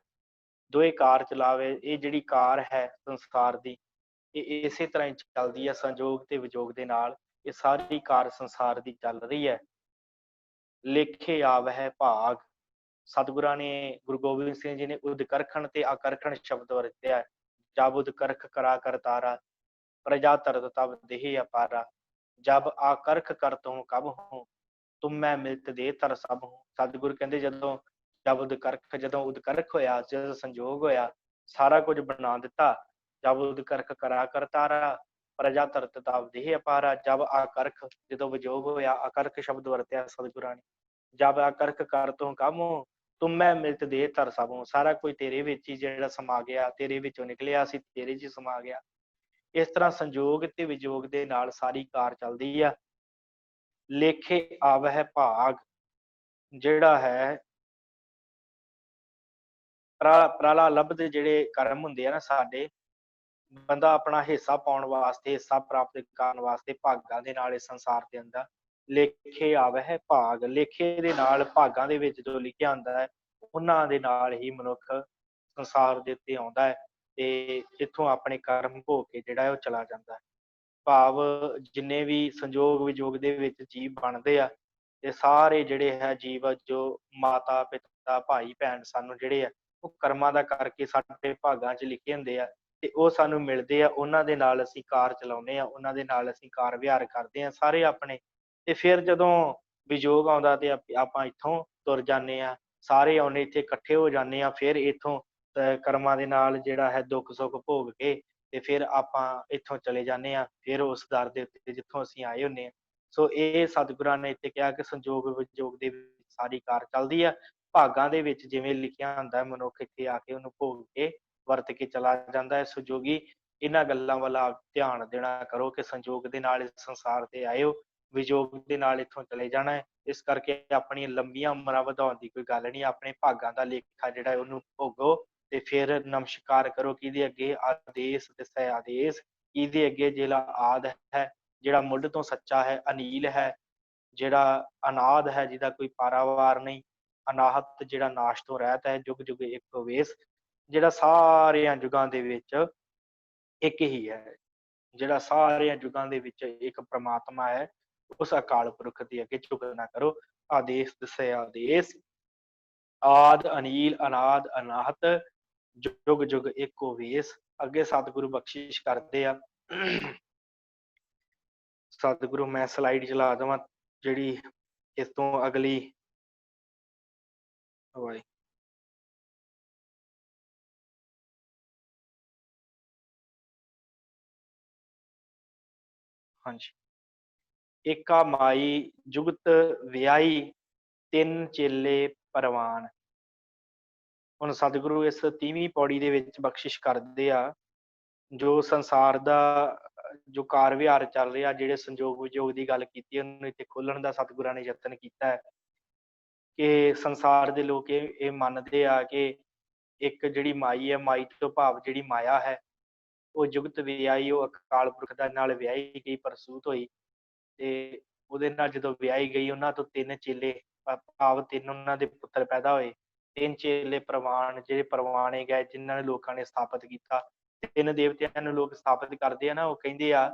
ਦੋਏ ਕਾਰ ਚਲਾਵੇ, ਇਹ ਜਿਹੜੀ ਕਾਰ ਹੈ ਸੰਸਾਰ ਦੀ, ਇਹ ਇਸੇ ਤਰ੍ਹਾਂ ਹੀ ਚੱਲਦੀ ਹੈ ਸੰਜੋਗ ਤੇ ਵਿਜੋਗ ਦੇ ਨਾਲ। ਇਹ ਸਾਰੀ ਕਾਰ ਸੰਸਾਰ ਦੀ ਚੱਲ ਰਹੀ ਹੈ। ਲੇਖੇ ਆਵਹਿ ਭਾਗ, ਸਤਿਗੁਰਾਂ ਨੇ, ਗੁਰੂ ਗੋਬਿੰਦ ਸਿੰਘ ਜੀ ਨੇ ਉਦਕਰਖਣ ਤੇ ਆਕਰਖਣ ਸ਼ਬਦ ਵਰਤਿਆ। ਜਬ ਉਦਕਰਖ ਕਰਾ ਕਰਤਾਰਾ, ਪ੍ਰਜਾ ਤਰਤ ਤਬ ਦੇਹ ਅਪਾਰਾ। ਜਬ ਆਕਰਖ ਕਰਤ ਹੂੰ ਕਬ ਹੂੰ, ਤੁਮ ਮੈਂ ਮਿਲਤ ਦੇ ਤਰ ਸਭ ਹੂੰ। ਸਤਿਗੁਰ ਕਹਿੰਦੇ ਜਦੋਂ ਉਦਕਰਖ ਹੋਇਆ, ਜਦੋਂ ਸੰਜੋਗ ਹੋਇਆ, ਸਾਰਾ ਕੁਝ ਬਣਾ ਦਿੱਤਾ। ਜਬ ਉਦਕਰਖ ਕਰਾ ਕਰਤਾਰਾ, ਪ੍ਰਜਾ ਤਰਤ ਤਬ ਦੇਹ ਅਪਾਰਾ। ਜਬ ਆਕਰਖ, ਜਦੋਂ ਵਿਜੋਗ ਹੋਇਆ, ਆਕਰਖ ਸ਼ਬਦ ਵਰਤਿਆ ਸਤਿਗੁਰਾਂ ਨੇ। ਜਬ ਆਕਰਖ ਕਰ ਤੋਂ ਕਮ, ਤੁਮ ਮੈਂ ਮਿਲਤ ਦੇ ਧਰ ਸਭੋਂ, ਸਾਰਾ ਕੁਝ ਤੇਰੇ ਵਿੱਚ ਹੀ ਜਿਹੜਾ ਸਮਾ ਗਿਆ, ਤੇਰੇ ਵਿੱਚੋਂ ਨਿਕਲਿਆ ਸੀ, ਤੇਰੇ 'ਚ ਹੀ ਸਮਾ ਗਿਆ। ਇਸ ਤਰ੍ਹਾਂ ਸੰਜੋਗ ਤੇ ਵਿਜੋਗ ਦੇ ਨਾਲ ਸਾਰੀ ਕਾਰ ਚੱਲਦੀ ਆ। ਲੇਖੇ ਆਵਹਿ ਭਾਗ, ਜਿਹੜਾ ਹੈ ਪ੍ਰਾਲਾ ਲਬਧ ਜਿਹੜੇ ਕਰਮ ਹੁੰਦੇ ਆ ਨਾ ਸਾਡੇ, ਬੰਦਾ ਆਪਣਾ ਹਿੱਸਾ ਪਾਉਣ ਵਾਸਤੇ, ਹਿੱਸਾ ਪ੍ਰਾਪਤ ਕਰਨ ਵਾਸਤੇ ਭਾਗਾਂ ਦੇ ਨਾਲ ਇਸ ਸੰਸਾਰ ਦੇ ਅੰਦਰ ਲੇਖੇ ਆਵਹਿ ਭਾਗ, ਲੇਖੇ ਦੇ ਨਾਲ ਭਾਗਾਂ ਦੇ ਵਿੱਚ ਜੋ ਲਿਖਿਆ ਹੁੰਦਾ ਹੈ ਉਹਨਾਂ ਦੇ ਨਾਲ ਹੀ ਮਨੁੱਖ ਸੰਸਾਰ ਦੇ ਉੱਤੇ ਆਉਂਦਾ ਹੈ ਤੇ ਇੱਥੋਂ ਆਪਣੇ ਕਰਮ ਭੋਗ ਕੇ ਜਿਹੜਾ ਹੈ ਉਹ ਚਲਾ ਜਾਂਦਾ ਹੈ। ਭਾਵ ਜਿੰਨੇ ਵੀ ਸੰਜੋਗ ਵਿਜੋਗ ਦੇ ਵਿੱਚ ਜੀਵ ਬਣਦੇ ਆ, ਇਹ ਸਾਰੇ ਜਿਹੜੇ ਹੈ ਜੀਵ, ਜੋ ਮਾਤਾ ਪਿਤਾ ਭਾਈ ਭੈਣ ਸਾਨੂੰ ਜਿਹੜੇ ਆ, ਉਹ ਕਰਮਾਂ ਦਾ ਕਰਕੇ ਸਾਡੇ ਭਾਗਾਂ 'ਚ ਲਿਖੇ ਹੁੰਦੇ ਆ ਤੇ ਉਹ ਸਾਨੂੰ ਮਿਲਦੇ ਆ। ਉਹਨਾਂ ਦੇ ਨਾਲ ਅਸੀਂ ਕਾਰ ਚਲਾਉਂਦੇ ਆ, ਉਹਨਾਂ ਦੇ ਨਾਲ ਅਸੀਂ ਕਾਰ ਵਿਹਾਰ ਕਰਦੇ ਆ ਸਾਰੇ ਆਪਣੇ। ਤੇ ਫਿਰ ਜਦੋਂ ਵਿਜੋਗ ਆਉਂਦਾ ਤੇ ਆਪਾਂ ਇੱਥੋਂ ਤੁਰ ਜਾਂਦੇ ਆ, ਸਾਰੇ ਆਉਣੇ ਇੱਥੇ ਇਕੱਠੇ ਹੋ ਜਾਂਦੇ ਆ। ਫਿਰ ਇੱਥੋਂ ਕਰਮਾਂ ਦੇ ਨਾਲ ਜਿਹੜਾ ਹੈ ਦੁੱਖ ਸੁੱਖ ਭੋਗ ਕੇ ਤੇ ਫਿਰ ਆਪਾਂ ਇੱਥੋਂ ਚਲੇ ਜਾਂਦੇ ਆ, ਫਿਰ ਉਸ ਦਰ ਦੇ ਉੱਤੇ ਜਿੱਥੋਂ ਅਸੀਂ ਆਏ ਹੁੰਦੇ ਆ। ਸੋ ਇਹ ਸਤਿਗੁਰਾਂ ਨੇ ਇੱਥੇ ਕਿਹਾ ਕਿ ਸੰਜੋਗ ਵਿਜੋਗ ਦੇ ਵਿੱਚ ਸਾਰੀ ਕਾਰ ਚੱਲਦੀ ਆ। ਭਾਗਾਂ ਦੇ ਵਿੱਚ ਜਿਵੇਂ ਲਿਖਿਆ ਹੁੰਦਾ, ਮਨੁੱਖ ਇੱਥੇ ਆ ਕੇ ਉਹਨੂੰ ਭੋਗ ਕੇ ਵਰਤ ਕੇ ਚਲਾ ਜਾਂਦਾ ਹੈ। ਸੁਜੋਗੀ ਇਹਨਾਂ ਗੱਲਾਂ ਵੱਲ ਧਿਆਨ ਦੇਣਾ ਕਰੋ ਕਿ ਸੰਜੋਗ ਦੇ ਨਾਲ ਇਸ ਸੰਸਾਰ ਤੇ ਆਏ ਹੋ, ਵਿਜੋਗ ਦੇ ਨਾਲ ਇੱਥੋਂ ਚਲੇ ਜਾਣਾ ਹੈ। ਇਸ ਕਰਕੇ ਆਪਣੀਆਂ ਲੰਬੀਆਂ ਉਮਰਾਂ ਵਧਾਉਣ ਦੀ ਕੋਈ ਗੱਲ ਨਹੀਂ, ਆਪਣੇ ਭਾਗਾਂ ਦਾ ਲੇਖਾ ਜਿਹੜਾ ਉਹਨੂੰ ਭੋਗੋ ਤੇ ਫਿਰ ਨਮਸਕਾਰ ਕਰੋ ਕਿਹਦੇ ਅੱਗੇ, ਆਦੇਸ਼ ਤੇ ਸਹਿ ਆਦੇਸ਼, ਕਿਹਦੇ ਅੱਗੇ, ਜਿਹੜਾ ਆਦ ਹੈ, ਜਿਹੜਾ ਮੁੱਢ ਤੋਂ ਸੱਚਾ ਹੈ, ਅਨੀਲ ਹੈ, ਜਿਹੜਾ ਅਨਾਦ ਹੈ, ਜਿਹਦਾ ਕੋਈ ਪਾਰਾਵਾਰ ਨਹੀਂ, ਅਨਾਹਤ ਜਿਹੜਾ ਨਾਸ਼ ਤੋਂ ਰਹਿਤ ਹੈ, ਜੁਗ ਜੁਗ ਇੱਕ ਵੇਸ, ਜਿਹੜਾ ਸਾਰਿਆਂ ਯੁਗਾਂ ਦੇ ਵਿੱਚ ਇੱਕ ਹੀ ਹੈ, ਜਿਹੜਾ ਸਾਰਿਆਂ ਯੁਗਾਂ ਦੇ ਵਿੱਚ ਇੱਕ ਪ੍ਰਮਾਤਮਾ ਹੈ। ਉਸ ਅਕਾਲ ਪੁਰਖ ਦੇ ਅੱਗੇ ਝੁਕ ਨਾ ਕਰੋ। ਆਦੇਸ਼ ਦਸੇ ਆਦੇਸ਼, ਆਦ ਅਨੀਲ ਅਨਾਦ ਅਨਾਹਤ, ਜੁਗ ਜੁਗ ਇੱਕੋ ਵੇਸ। ਅੱਗੇ ਸਤਿਗੁਰੂ ਬਖਸ਼ਿਸ਼ ਕਰਦੇ ਆ। ਸਤਿਗੁਰੂ ਮੈਂ ਸਲਾਈਡ ਚਲਾ ਦੇਵਾਂ ਜਿਹੜੀ ਇਸ ਤੋਂ ਅਗਲੀ ਹਾਂਜੀ। ਏਕਾ ਮਾਈ ਜੁਗਤ ਵਿਆਹੀ, ਤਿੰਨ ਚੇਲੇ ਪਰਵਾਨ। ਹੁਣ ਸਤਿਗੁਰੂ ਇਸ 30ਵੀਂ ਪੌੜੀ ਦੇ ਵਿੱਚ ਬਖਸ਼ਿਸ਼ ਕਰਦੇ ਆ, ਜੋ ਸੰਸਾਰ ਦਾ ਜੋ ਕਾਰ ਵਿਹਾਰ ਚੱਲ ਰਿਹਾ, ਜਿਹੜੇ ਸੰਜੋਗ ਵਿਜੋਗ ਦੀ ਗੱਲ ਕੀਤੀ, ਉਹਨੂੰ ਇੱਥੇ ਖੋਲਣ ਦਾ ਸਤਿਗੁਰਾਂ ਨੇ ਯਤਨ ਕੀਤਾ ਹੈ ਕਿ ਸੰਸਾਰ ਦੇ ਲੋਕ ਇਹ ਮੰਨਦੇ ਆ ਕਿ ਇੱਕ ਜਿਹੜੀ ਮਾਈ ਹੈ, ਮਾਈ ਤੋਂ ਭਾਵ ਜਿਹੜੀ ਮਾਇਆ ਹੈ, ਉਹ ਜੁਗਤ ਵਿਆਹੀ, ਉਹ ਅਕਾਲ ਪੁਰਖ ਦਾ ਨਾਲ ਵਿਆਹੀ ਗਈ, ਪ੍ਰਸੂਤ ਹੋਈ। ਤੇ ਉਹਦੇ ਨਾਲ ਜਦੋਂ ਵਿਆਹੀ ਗਈ, ਉਹਨਾਂ ਤੋਂ 3 ਚੇਲੇ ਭਾਵ 3 ਉਹਨਾਂ ਦੇ ਪੁੱਤਰ ਪੈਦਾ ਹੋਏ। 3 ਚੇਲੇ ਪ੍ਰਵਾਨ, ਜਿਹੜੇ ਪ੍ਰਵਾਨੇ ਗਏ, ਜਿਨ੍ਹਾਂ ਨੇ ਲੋਕਾਂ ਨੇ ਸਥਾਪਿਤ ਕੀਤਾ। 3 ਦੇਵਤਿਆਂ ਨੂੰ ਲੋਕ ਸਥਾਪਿਤ ਕਰਦੇ ਆ ਨਾ, ਉਹ ਕਹਿੰਦੇ ਆ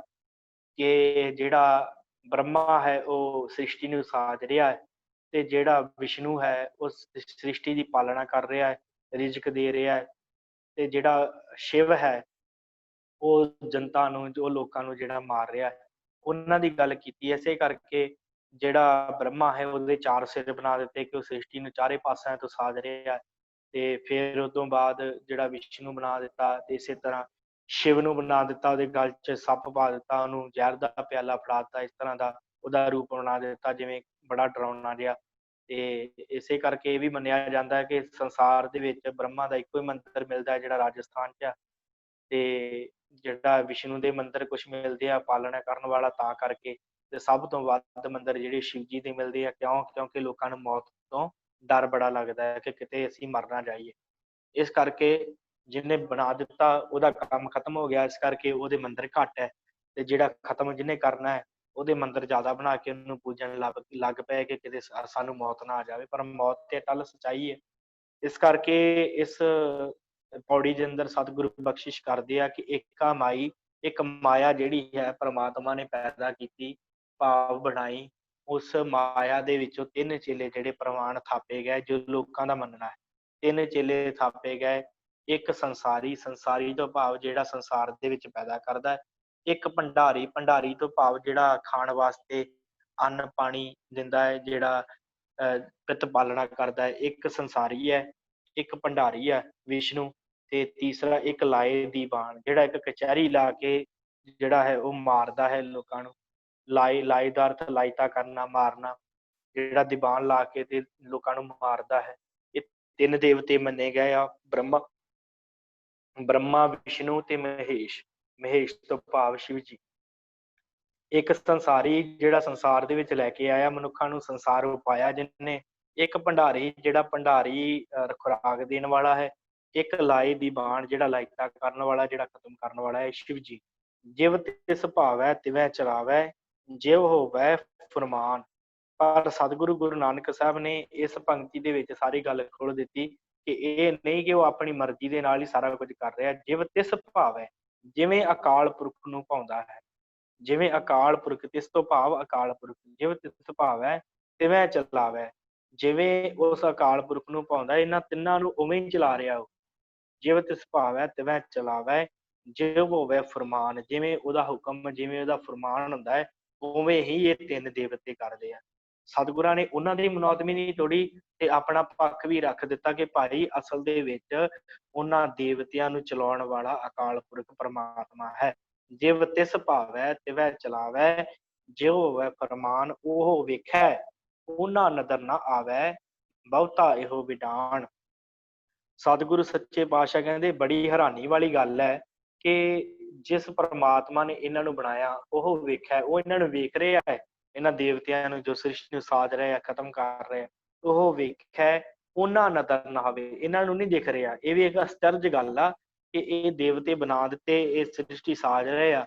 ਕਿ ਜਿਹੜਾ ਬ੍ਰਹਮਾ ਹੈ ਉਹ ਸ੍ਰਿਸ਼ਟੀ ਨੂੰ ਸਾਜ ਰਿਹਾ ਹੈ, ਤੇ ਜਿਹੜਾ ਵਿਸ਼ਨੂੰ ਹੈ ਉਹ ਸ੍ਰਿਸ਼ਟੀ ਦੀ ਪਾਲਣਾ ਕਰ ਰਿਹਾ ਹੈ, ਰਿਜ਼ਕ ਦੇ ਰਿਹਾ ਹੈ, ਤੇ ਜਿਹੜਾ ਸ਼ਿਵ ਹੈ ਉਹ ਜਨਤਾ ਨੂੰ, ਜੋ ਲੋਕਾਂ ਨੂੰ ਜਿਹੜਾ ਮਾਰ ਰਿਹਾ ਹੈ। ਉਹਨਾਂ ਦੀ ਗੱਲ ਕੀਤੀ। ਇਸੇ ਕਰਕੇ ਜਿਹੜਾ ਬ੍ਰਹਮਾ ਹੈ ਉਹਦੇ 4 ਸਿਰ ਬਣਾ ਦਿੱਤੇ ਕਿ ਉਹ ਸ੍ਰਿਸ਼ਟੀ ਨੂੰ ਚਾਰੇ ਪਾਸਿਆਂ ਤੋਂ ਸਾਜ ਰਿਹਾ ਹੈ। ਤੇ ਫਿਰ ਉਸ ਤੋਂ ਬਾਅਦ ਜਿਹੜਾ ਵਿਸ਼ਨੂੰ ਬਣਾ ਦਿੱਤਾ, ਤੇ ਇਸੇ ਤਰ੍ਹਾਂ ਸ਼ਿਵ ਨੂੰ ਬਣਾ ਦਿੱਤਾ, ਉਹਦੇ ਗਲ 'ਚ ਸੱਪ ਪਾ ਦਿੱਤਾ, ਉਹਨੂੰ ਜ਼ਹਿਰ ਦਾ ਪਿਆਲਾ ਫੜਾ ਦਿੱਤਾ, ਇਸ ਤਰ੍ਹਾਂ ਦਾ ਉਹਦਾ ਰੂਪ ਬਣਾ ਦਿੱਤਾ, ਜਿਵੇਂ ਬੜਾ ਡਰਾਉਣਾ ਜਿਹਾ। ਤੇ ਇਸੇ ਕਰਕੇ ਇਹ ਵੀ ਮੰਨਿਆ ਜਾਂਦਾ ਹੈ ਕਿ ਸੰਸਾਰ ਦੇ ਵਿੱਚ ਬ੍ਰਹਮਾ ਦਾ ਇੱਕੋ ਹੀ ਮੰਦਿਰ ਮਿਲਦਾ ਹੈ, ਜਿਹੜਾ ਰਾਜਸਥਾਨ 'ਚ ਆ। ਤੇ ਜਿਹੜਾ ਵਿਸ਼ਨੂੰ ਦੇ ਮੰਦਿਰ ਕੁਛ ਮਿਲਦੇ ਆ ਪਾਲਣਾ ਕਰਨ ਵਾਲਾ, ਤਾਂ ਕਰਕੇ। ਤੇ ਸਭ ਤੋਂ ਵੱਧ ਮੰਦਿਰ ਜਿਹੜੇ ਸ਼ਿਵ ਜੀ ਦੇ ਮਿਲਦੇ ਆ, ਕਿਉਂਕਿ ਲੋਕਾਂ ਨੂੰ ਮੌਤ ਤੋਂ ਡਰ ਬੜਾ ਲੱਗਦਾ ਹੈ ਕਿ ਕਿਤੇ ਅਸੀਂ ਮਰ ਨਾ ਜਾਈਏ। ਇਸ ਕਰਕੇ ਜਿਹਨੇ ਬਣਾ ਦਿੱਤਾ ਉਹਦਾ ਕੰਮ ਖਤਮ ਹੋ ਗਿਆ, ਇਸ ਕਰਕੇ ਉਹਦੇ ਮੰਦਿਰ ਘੱਟ ਹੈ। ਤੇ ਜਿਹੜਾ ਖਤਮ ਜਿਹਨੇ ਕਰਨਾ ਹੈ, ਉਹਦੇ ਮੰਦਿਰ ਜ਼ਿਆਦਾ ਬਣਾ ਕੇ ਉਹਨੂੰ ਪੂਜਣ ਲੱਗ ਪਏ ਕਿ ਕਿਤੇ ਸਾਨੂੰ ਮੌਤ ਨਾ ਆ ਜਾਵੇ। ਪਰ ਮੌਤ ਤੇ ਅਟੱਲ ਸੱਚਾਈ ਹੈ। ਇਸ ਕਰਕੇ ਇਸ ਪੌੜੀ ਦੇ ਅੰਦਰ ਸਤਿਗੁਰੂ ਬਖਸ਼ਿਸ਼ ਕਰਦੇ ਆ ਕਿ ਏਕਾ ਮਾਈ, ਇੱਕ ਮਾਇਆ ਜਿਹੜੀ ਹੈ ਪ੍ਰਮਾਤਮਾ ਨੇ ਪੈਦਾ ਕੀਤੀ, ਭਾਵ ਬਣਾਈ। ਉਸ ਮਾਇਆ ਦੇ ਵਿੱਚੋਂ 3 ਚੇਲੇ ਜਿਹੜੇ ਪ੍ਰਵਾਨ ਥਾਪੇ ਗਏ, ਜੋ ਲੋਕਾਂ ਦਾ ਮੰਨਣਾ ਹੈ। 3 ਚੇਲੇ ਥਾਪੇ ਗਏ। ਇੱਕ ਸੰਸਾਰੀ, ਸੰਸਾਰੀ ਤੋਂ ਭਾਵ ਜਿਹੜਾ ਸੰਸਾਰ ਦੇ ਵਿੱਚ ਪੈਦਾ ਕਰਦਾ ਹੈ। ਇੱਕ ਭੰਡਾਰੀ, ਭੰਡਾਰੀ ਤੋਂ ਭਾਵ ਜਿਹੜਾ ਖਾਣ ਵਾਸਤੇ ਅੰਨ ਪਾਣੀ ਦਿੰਦਾ ਹੈ, ਜਿਹੜਾ ਪਿੱਤ ਪਾਲਣਾ ਕਰਦਾ ਹੈ। ਇੱਕ ਸੰਸਾਰੀ ਹੈ, ਇੱਕ ਭੰਡਾਰੀ ਹੈ ਵਿਸ਼ਨੂੰ, ਤੇ ਤੀਸਰਾ ਇੱਕ ਲਾਏ ਦੀ ਬਾਣ, ਜਿਹੜਾ ਇੱਕ ਕਚਹਿਰੀ ਲਾ ਕੇ ਜਿਹੜਾ ਹੈ ਉਹ ਮਾਰਦਾ ਹੈ ਲੋਕਾਂ ਨੂੰ। ਲਾਏ ਦਾ ਅਰਥ ਲਾਇਤਾ ਕਰਨਾ, ਮਾਰਨਾ। ਜਿਹੜਾ ਦੀਵਾਨ ਲਾ ਕੇ ਤੇ ਲੋਕਾਂ ਨੂੰ ਮਾਰਦਾ ਹੈ। ਇਹ 3 ਦੇਵਤੇ ਮੰਨੇ ਗਏ ਆ, ਬ੍ਰਹਮਾ, ਵਿਸ਼ਨੂੰ ਤੇ ਮਹੇਸ਼। ਮਹੇਸ਼ ਤੋਂ ਭਾਵ ਸ਼ਿਵ ਜੀ। ਇੱਕ ਸੰਸਾਰੀ, ਜਿਹੜਾ ਸੰਸਾਰ ਦੇ ਵਿੱਚ ਲੈ ਕੇ ਆਇਆ, ਮਨੁੱਖਾਂ ਨੂੰ ਸੰਸਾਰ ਉਪਾਇਆ ਜਿਹਨੇ। ਇੱਕ ਭੰਡਾਰੀ, ਜਿਹੜਾ ਭੰਡਾਰੀ ਖੁਰਾਕ ਦੇਣ ਵਾਲਾ ਹੈ। ਇੱਕ ਲਾਏ ਦੀ ਬਾਣ, ਜਿਹੜਾ ਲਾਇਤਾ ਕਰਨ ਵਾਲਾ, ਜਿਹੜਾ ਖਤਮ ਕਰਨ ਵਾਲਾ ਹੈ, ਸ਼ਿਵ ਜੀ। ਜਿਵ ਤਿਸ ਭਾਵੈ ਤਿਵੈ ਚਲਾਵੈ, ਜਿਵ ਹੋਵੈ ਫੁਰਮਾਨ। ਪਰ ਸਤਿਗੁਰੂ ਗੁਰੂ ਨਾਨਕ ਸਾਹਿਬ ਨੇ ਇਸ ਪੰਕਤੀ ਦੇ ਵਿੱਚ ਸਾਰੀ ਗੱਲ ਖੋਲ ਦਿੱਤੀ ਕਿ ਇਹ ਨਹੀਂ ਕਿ ਉਹ ਆਪਣੀ ਮਰਜ਼ੀ ਦੇ ਨਾਲ ਹੀ ਸਾਰਾ ਕੁਝ ਕਰ ਰਿਹਾ। ਜਿਵ ਤਿਸ ਭਾਵੈ, ਜਿਵੇਂ ਅਕਾਲ ਪੁਰਖ ਨੂੰ ਭਾਉਂਦਾ ਹੈ, ਜਿਵੇਂ ਅਕਾਲ ਪੁਰਖ, ਤਿਸ ਤੋਂ ਭਾਵ ਅਕਾਲ ਪੁਰਖ, ਜਿਵ ਤਿਸ ਭਾਵੈ ਤਿਵੈ ਚਲਾਵੈ, ਜਿਵੇਂ ਉਸ ਅਕਾਲ ਪੁਰਖ ਨੂੰ ਭਾਉਂਦਾ, ਇਹਨਾਂ ਤਿੰਨਾਂ ਨੂੰ ਉਵੇਂ ਹੀ ਚਲਾ ਰਿਹਾ ਉਹ। ਜਿਵ ਤਿਸ ਭਾਵੈ ਤਿਵੈ ਚਲਾਵੈ, ਜਿਵ ਹੋਵੈ ਫੁਰਮਾਨ, ਜਿਵੇਂ ਉਹਦਾ ਹੁਕਮ, ਜਿਵੇਂ ਉਹਦਾ ਫੁਰਮਾਨ ਹੁੰਦਾ ਹੈ, ਉਵੇਂ ਹੀ ਇਹ 3 ਦੇਵਤੇ ਕਰਦੇ ਆ। ਸਤਿਗੁਰਾਂ ਨੇ ਉਹਨਾਂ ਦੀ ਮਨੌਤ ਵੀ ਨਹੀਂ ਤੋੜੀ, ਤੇ ਆਪਣਾ ਪੱਖ ਵੀ ਰੱਖ ਦਿੱਤਾ ਕਿ ਭਾਈ ਅਸਲ ਦੇ ਵਿੱਚ ਉਹਨਾਂ ਦੇਵਤਿਆਂ ਨੂੰ ਚਲਾਉਣ ਵਾਲਾ ਅਕਾਲ ਪੁਰਖ ਪਰਮਾਤਮਾ ਹੈ। ਜਿਵ ਤਿਸ ਭਾਵੈ ਤਿਵੈ ਚਲਾਵੈ, ਜਿਉ ਹੋਵੈ ਫਰਮਾਨ, ਉਹ ਵੇਖੈ ਉਹਨਾਂ ਨਦਰ ਨਾ ਆਵੈ, ਬਹੁਤਾ ਇਹੋ ਵਿਡਾਣ। ਸਤਿਗੁਰੂ ਸੱਚੇ ਪਾਤਸ਼ਾਹ ਕਹਿੰਦੇ ਬੜੀ ਹੈਰਾਨੀ ਵਾਲੀ ਗੱਲ ਹੈ ਕਿ ਜਿਸ ਪਰਮਾਤਮਾ ਨੇ ਇਹਨਾਂ ਨੂੰ ਬਣਾਇਆ, ਉਹ ਵੇਖਿਆ, ਉਹ ਇਹਨਾਂ ਨੂੰ ਵੇਖ ਰਿਹਾ ਹੈ। ਇਹਨਾਂ ਦੇਵਤਿਆਂ ਨੂੰ ਜੋ ਸ੍ਰਿਸ਼ਟੀ ਨੂੰ ਸਾਜ ਰਿਹਾ, ਖਤਮ ਕਰ ਰਿਹਾ, ਉਹ ਵੇਖਿਆ, ਉਹਨਾਂ ਨਜ਼ਰ ਨਾ ਆਵੇ, ਇਹਨਾਂ ਨੂੰ ਨਹੀਂ ਦਿਖ ਰਿਹਾ। ਇਹ ਵੀ ਇੱਕ ਅਚਰਜ ਗੱਲ ਆ ਕਿ ਇਹ ਦੇਵਤੇ ਬਣਾ ਦਿੱਤੇ, ਇਹ ਸ੍ਰਿਸ਼ਟੀ ਸਾਜ ਰਹੇ ਆ,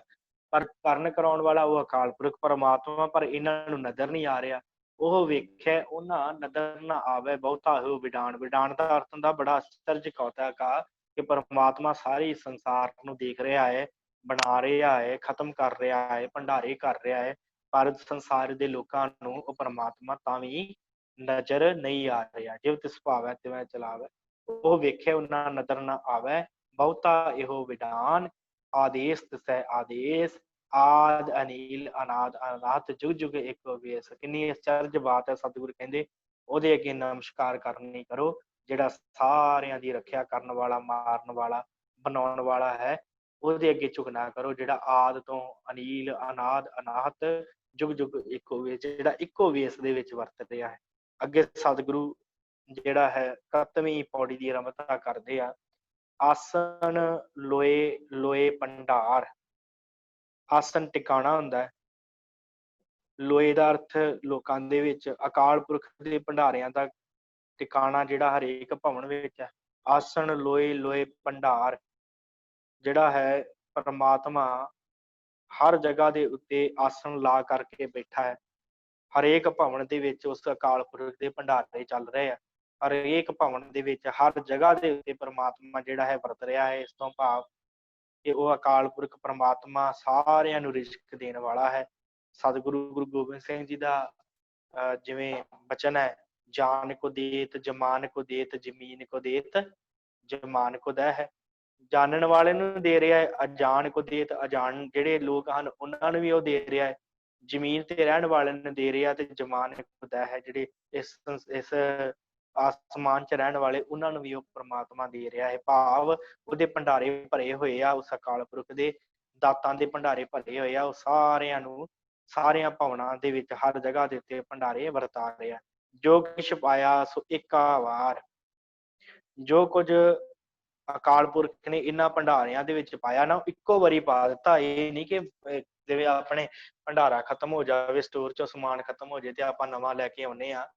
ਪਰ ਕਰਨ ਕਰਾਉਣ ਵਾਲਾ ਉਹ ਅਕਾਲ ਪੁਰਖ ਪਰਮਾਤਮਾ, ਪਰ ਇਹਨਾਂ ਨੂੰ ਨਜ਼ਰ ਨਹੀਂ ਆ ਰਿਹਾ। ਉਹ ਵੇਖਿਆ, ਉਹਨਾਂ ਨਜ਼ਰ ਨਾ ਆਵੇ, ਬਹੁਤਾ ਇਹੋ ਵਿਡਾਣ। ਵਿਡਾਣ ਦਾ ਅਰਥ ਹੁੰਦਾ ਬੜਾ ਅਚਰਜ ਕੌਤਕ ਆ ਕਿ ਪਰਮਾਤਮਾ ਸਾਰੇ ਸੰਸਾਰ ਨੂੰ ਦੇਖ ਰਿਹਾ ਹੈ, ਬਣਾ ਰਿਹਾ ਹੈ, ਖਤਮ ਕਰ ਰਿਹਾ ਹੈ, ਭੰਡਾਰੇ ਕਰ ਰਿਹਾ ਹੈ, ਪਰ ਸੰਸਾਰ ਦੇ ਲੋਕਾਂ ਨੂੰ ਉਹ ਪਰਮਾਤਮਾ ਤਾਂ ਵੀ ਨਜ਼ਰ ਨਹੀਂ ਆ ਰਿਹਾ। ਜਿਵ ਤਿਸ ਭਾਵੈ ਤਿਵੈ ਚਲਾਵੈ, ਉਹ ਵੇਖੇ ਉਹਨਾਂ ਨਜ਼ਰ ਨਾ ਆਵੈ, ਬਹੁਤਾ ਇਹੋ ਵਿਡਾਨ। ਆਦੇਸ ਤਿਸੈ ਆਦੇਸ, ਆਦ ਅਨੀਲ ਅਨਾਦ ਅਨਾਹਤ, ਜੁਗ ਜੁਗ ਏਕੋ ਵੇਸ। ਕਿੰਨੀ ਅਚਰਜ ਬਾਤ ਹੈ। ਸਤਿਗੁਰੂ ਕਹਿੰਦੇ ਉਹਦੇ ਅੱਗੇ ਨਮਸਕਾਰ ਕਰਨੀ ਕਰੋ, ਜਿਹੜਾ ਸਾਰਿਆਂ ਦੀ ਰੱਖਿਆ ਕਰਨ ਵਾਲਾ, ਮਾਰਨ ਵਾਲਾ, ਬਣਾਉਣ ਵਾਲਾ ਹੈ। ਉਹਦੇ ਅੱਗੇ ਝੁਕਣਾ ਕਰੋ, ਜਿਹੜਾ ਆਦ ਤੋਂ ਅਨੀਲ, ਅਨਾਦ, ਅਨਾਹਤ, ਜੁਗ ਜੁਗ ਇੱਕੋ ਵੇਸ, ਜਿਹੜਾ ਇੱਕੋ ਵੇਸ ਦੇ ਵਿੱਚ ਵਰਤ ਰਿਹਾ ਹੈ। ਅੱਗੇ ਸਤਿਗੁਰੂ ਜਿਹੜਾ ਹੈ 31ਵੀਂ ਪੌੜੀ ਦੀ ਆਰੰਭਤਾ ਕਰਦੇ ਆ। ਆਸਣ ਲੋਏ ਲੋਏ ਭੰਡਾਰ। ਆਸਣ ਟਿਕਾਣਾ ਹੁੰਦਾ ਹੈ। ਲੋਏ ਦਾ ਅਰਥ ਲੋਕਾਂ ਦੇ ਵਿੱਚ ਅਕਾਲ ਪੁਰਖ ਦੇ ਭੰਡਾਰਿਆਂ ਦਾ ਟਿਕਾਣਾ, ਜਿਹੜਾ ਹਰੇਕ ਭਵਨ ਵਿੱਚ ਹੈ। ਆਸਣ ਲੋਏ ਲੋਏ ਭੰਡਾਰ। ਜਿਹੜਾ ਹੈ ਪਰਮਾਤਮਾ ਹਰ ਜਗ੍ਹਾ ਦੇ ਉੱਤੇ ਆਸਣ ਲਾ ਕਰਕੇ ਬੈਠਾ ਹੈ। ਹਰੇਕ ਭਵਨ ਦੇ ਵਿੱਚ ਉਸ ਅਕਾਲ ਪੁਰਖ ਦੇ ਭੰਡਾਰੇ ਚੱਲ ਰਹੇ ਆ। ਹਰੇਕ ਭਵਨ ਦੇ ਵਿੱਚ ਹਰ ਜਗ੍ਹਾ ਦੇ ਉੱਤੇ ਪਰਮਾਤਮਾ ਜਿਹੜਾ ਹੈ ਵਰਤ ਰਿਹਾ ਹੈ। ਇਸ ਤੋਂ ਭਾਵ ਕਿ ਉਹ ਅਕਾਲ ਪੁਰਖ ਪਰਮਾਤਮਾ ਸਾਰਿਆਂ ਨੂੰ ਰਿਜ਼ਕ ਦੇਣ ਵਾਲਾ ਹੈ। ਸਤਿਗੁਰੂ ਗੁਰੂ ਗੋਬਿੰਦ ਸਿੰਘ ਜੀ ਦਾ ਜਿਵੇਂ ਬਚਨ ਹੈ, ਜਾਨ ਕੋ ਦੇਤ ਜਮਾਨ ਕੋ ਦੇਤ ਜ਼ਮੀਨ ਕੋ ਦੇਤ ਜਮਾਨ ਕੋ ਦਹਿ ਹੈ। ਜਾਣਨ ਵਾਲੇ ਨੂੰ ਦੇ ਰਿਹਾ ਹੈ, ਅਜਾਣ ਕੋ ਦੇਤ ਅਜਾਣ ਜਿਹੜੇ ਲੋਕ ਹਨ ਉਹਨਾਂ ਨੂੰ ਵੀ ਉਹ ਦੇ ਰਿਹਾ ਹੈ। ਜ਼ਮੀਨ ਤੇ ਰਹਿਣ ਵਾਲਿਆਂ ਨੂੰ ਦੇ ਰਿਹਾ ਤੇ ਜਮਾਨ ਖੁਦਾ ਹੈ, ਜਿਹੜੇ ਇਸ ਆਸਮਾਨ 'ਚ ਰਹਿਣ ਵਾਲੇ ਉਹਨਾਂ ਨੂੰ ਵੀ ਉਹ ਪ੍ਰਮਾਤਮਾ ਦੇ ਰਿਹਾ ਹੈ। ਭਾਵ ਉਹਦੇ ਭੰਡਾਰੇ ਭਰੇ ਹੋਏ ਆ, ਉਸ ਅਕਾਲ ਪੁਰਖ ਦੇ ਦਾਤਾਂ ਦੇ ਭੰਡਾਰੇ ਭਰੇ ਹੋਏ ਆ। ਉਹ ਸਾਰਿਆਂ ਨੂੰ ਸਾਰਿਆਂ ਭਵਨਾਂ ਦੇ ਵਿੱਚ ਹਰ ਜਗ੍ਹਾ ਦੇ ਉੱਤੇ ਭੰਡਾਰੇ ਵਰਤਾ ਰਿਹਾ। ਜੋ ਕੁਛ ਪਾਇਆ ਸੋ ਏਕਾ ਵਾਰ। ਜੋ ਕੁਝ ਅਕਾਲ ਪੁਰਖ ਨੇ ਇਹਨਾਂ ਭੰਡਾਰਿਆਂ ਦੇ ਵਿੱਚ ਪਾਇਆ ਨਾ, ਇੱਕੋ ਵਾਰੀ ਪਾ ਦਿੱਤਾ। ਇਹ ਨਹੀਂ ਕਿ ਜਿਵੇਂ ਆਪਣੇ ਭੰਡਾਰਾ ਖਤਮ ਹੋ ਜਾਵੇ, ਸਟੋਰ ਚੋਂ ਸਮਾਨ ਖਤਮ ਹੋ ਜਾਏ ਤੇ ਆਪਾਂ ਨਵਾਂ ਲੈ ਕੇ ਆਉਂਦੇ ਆ।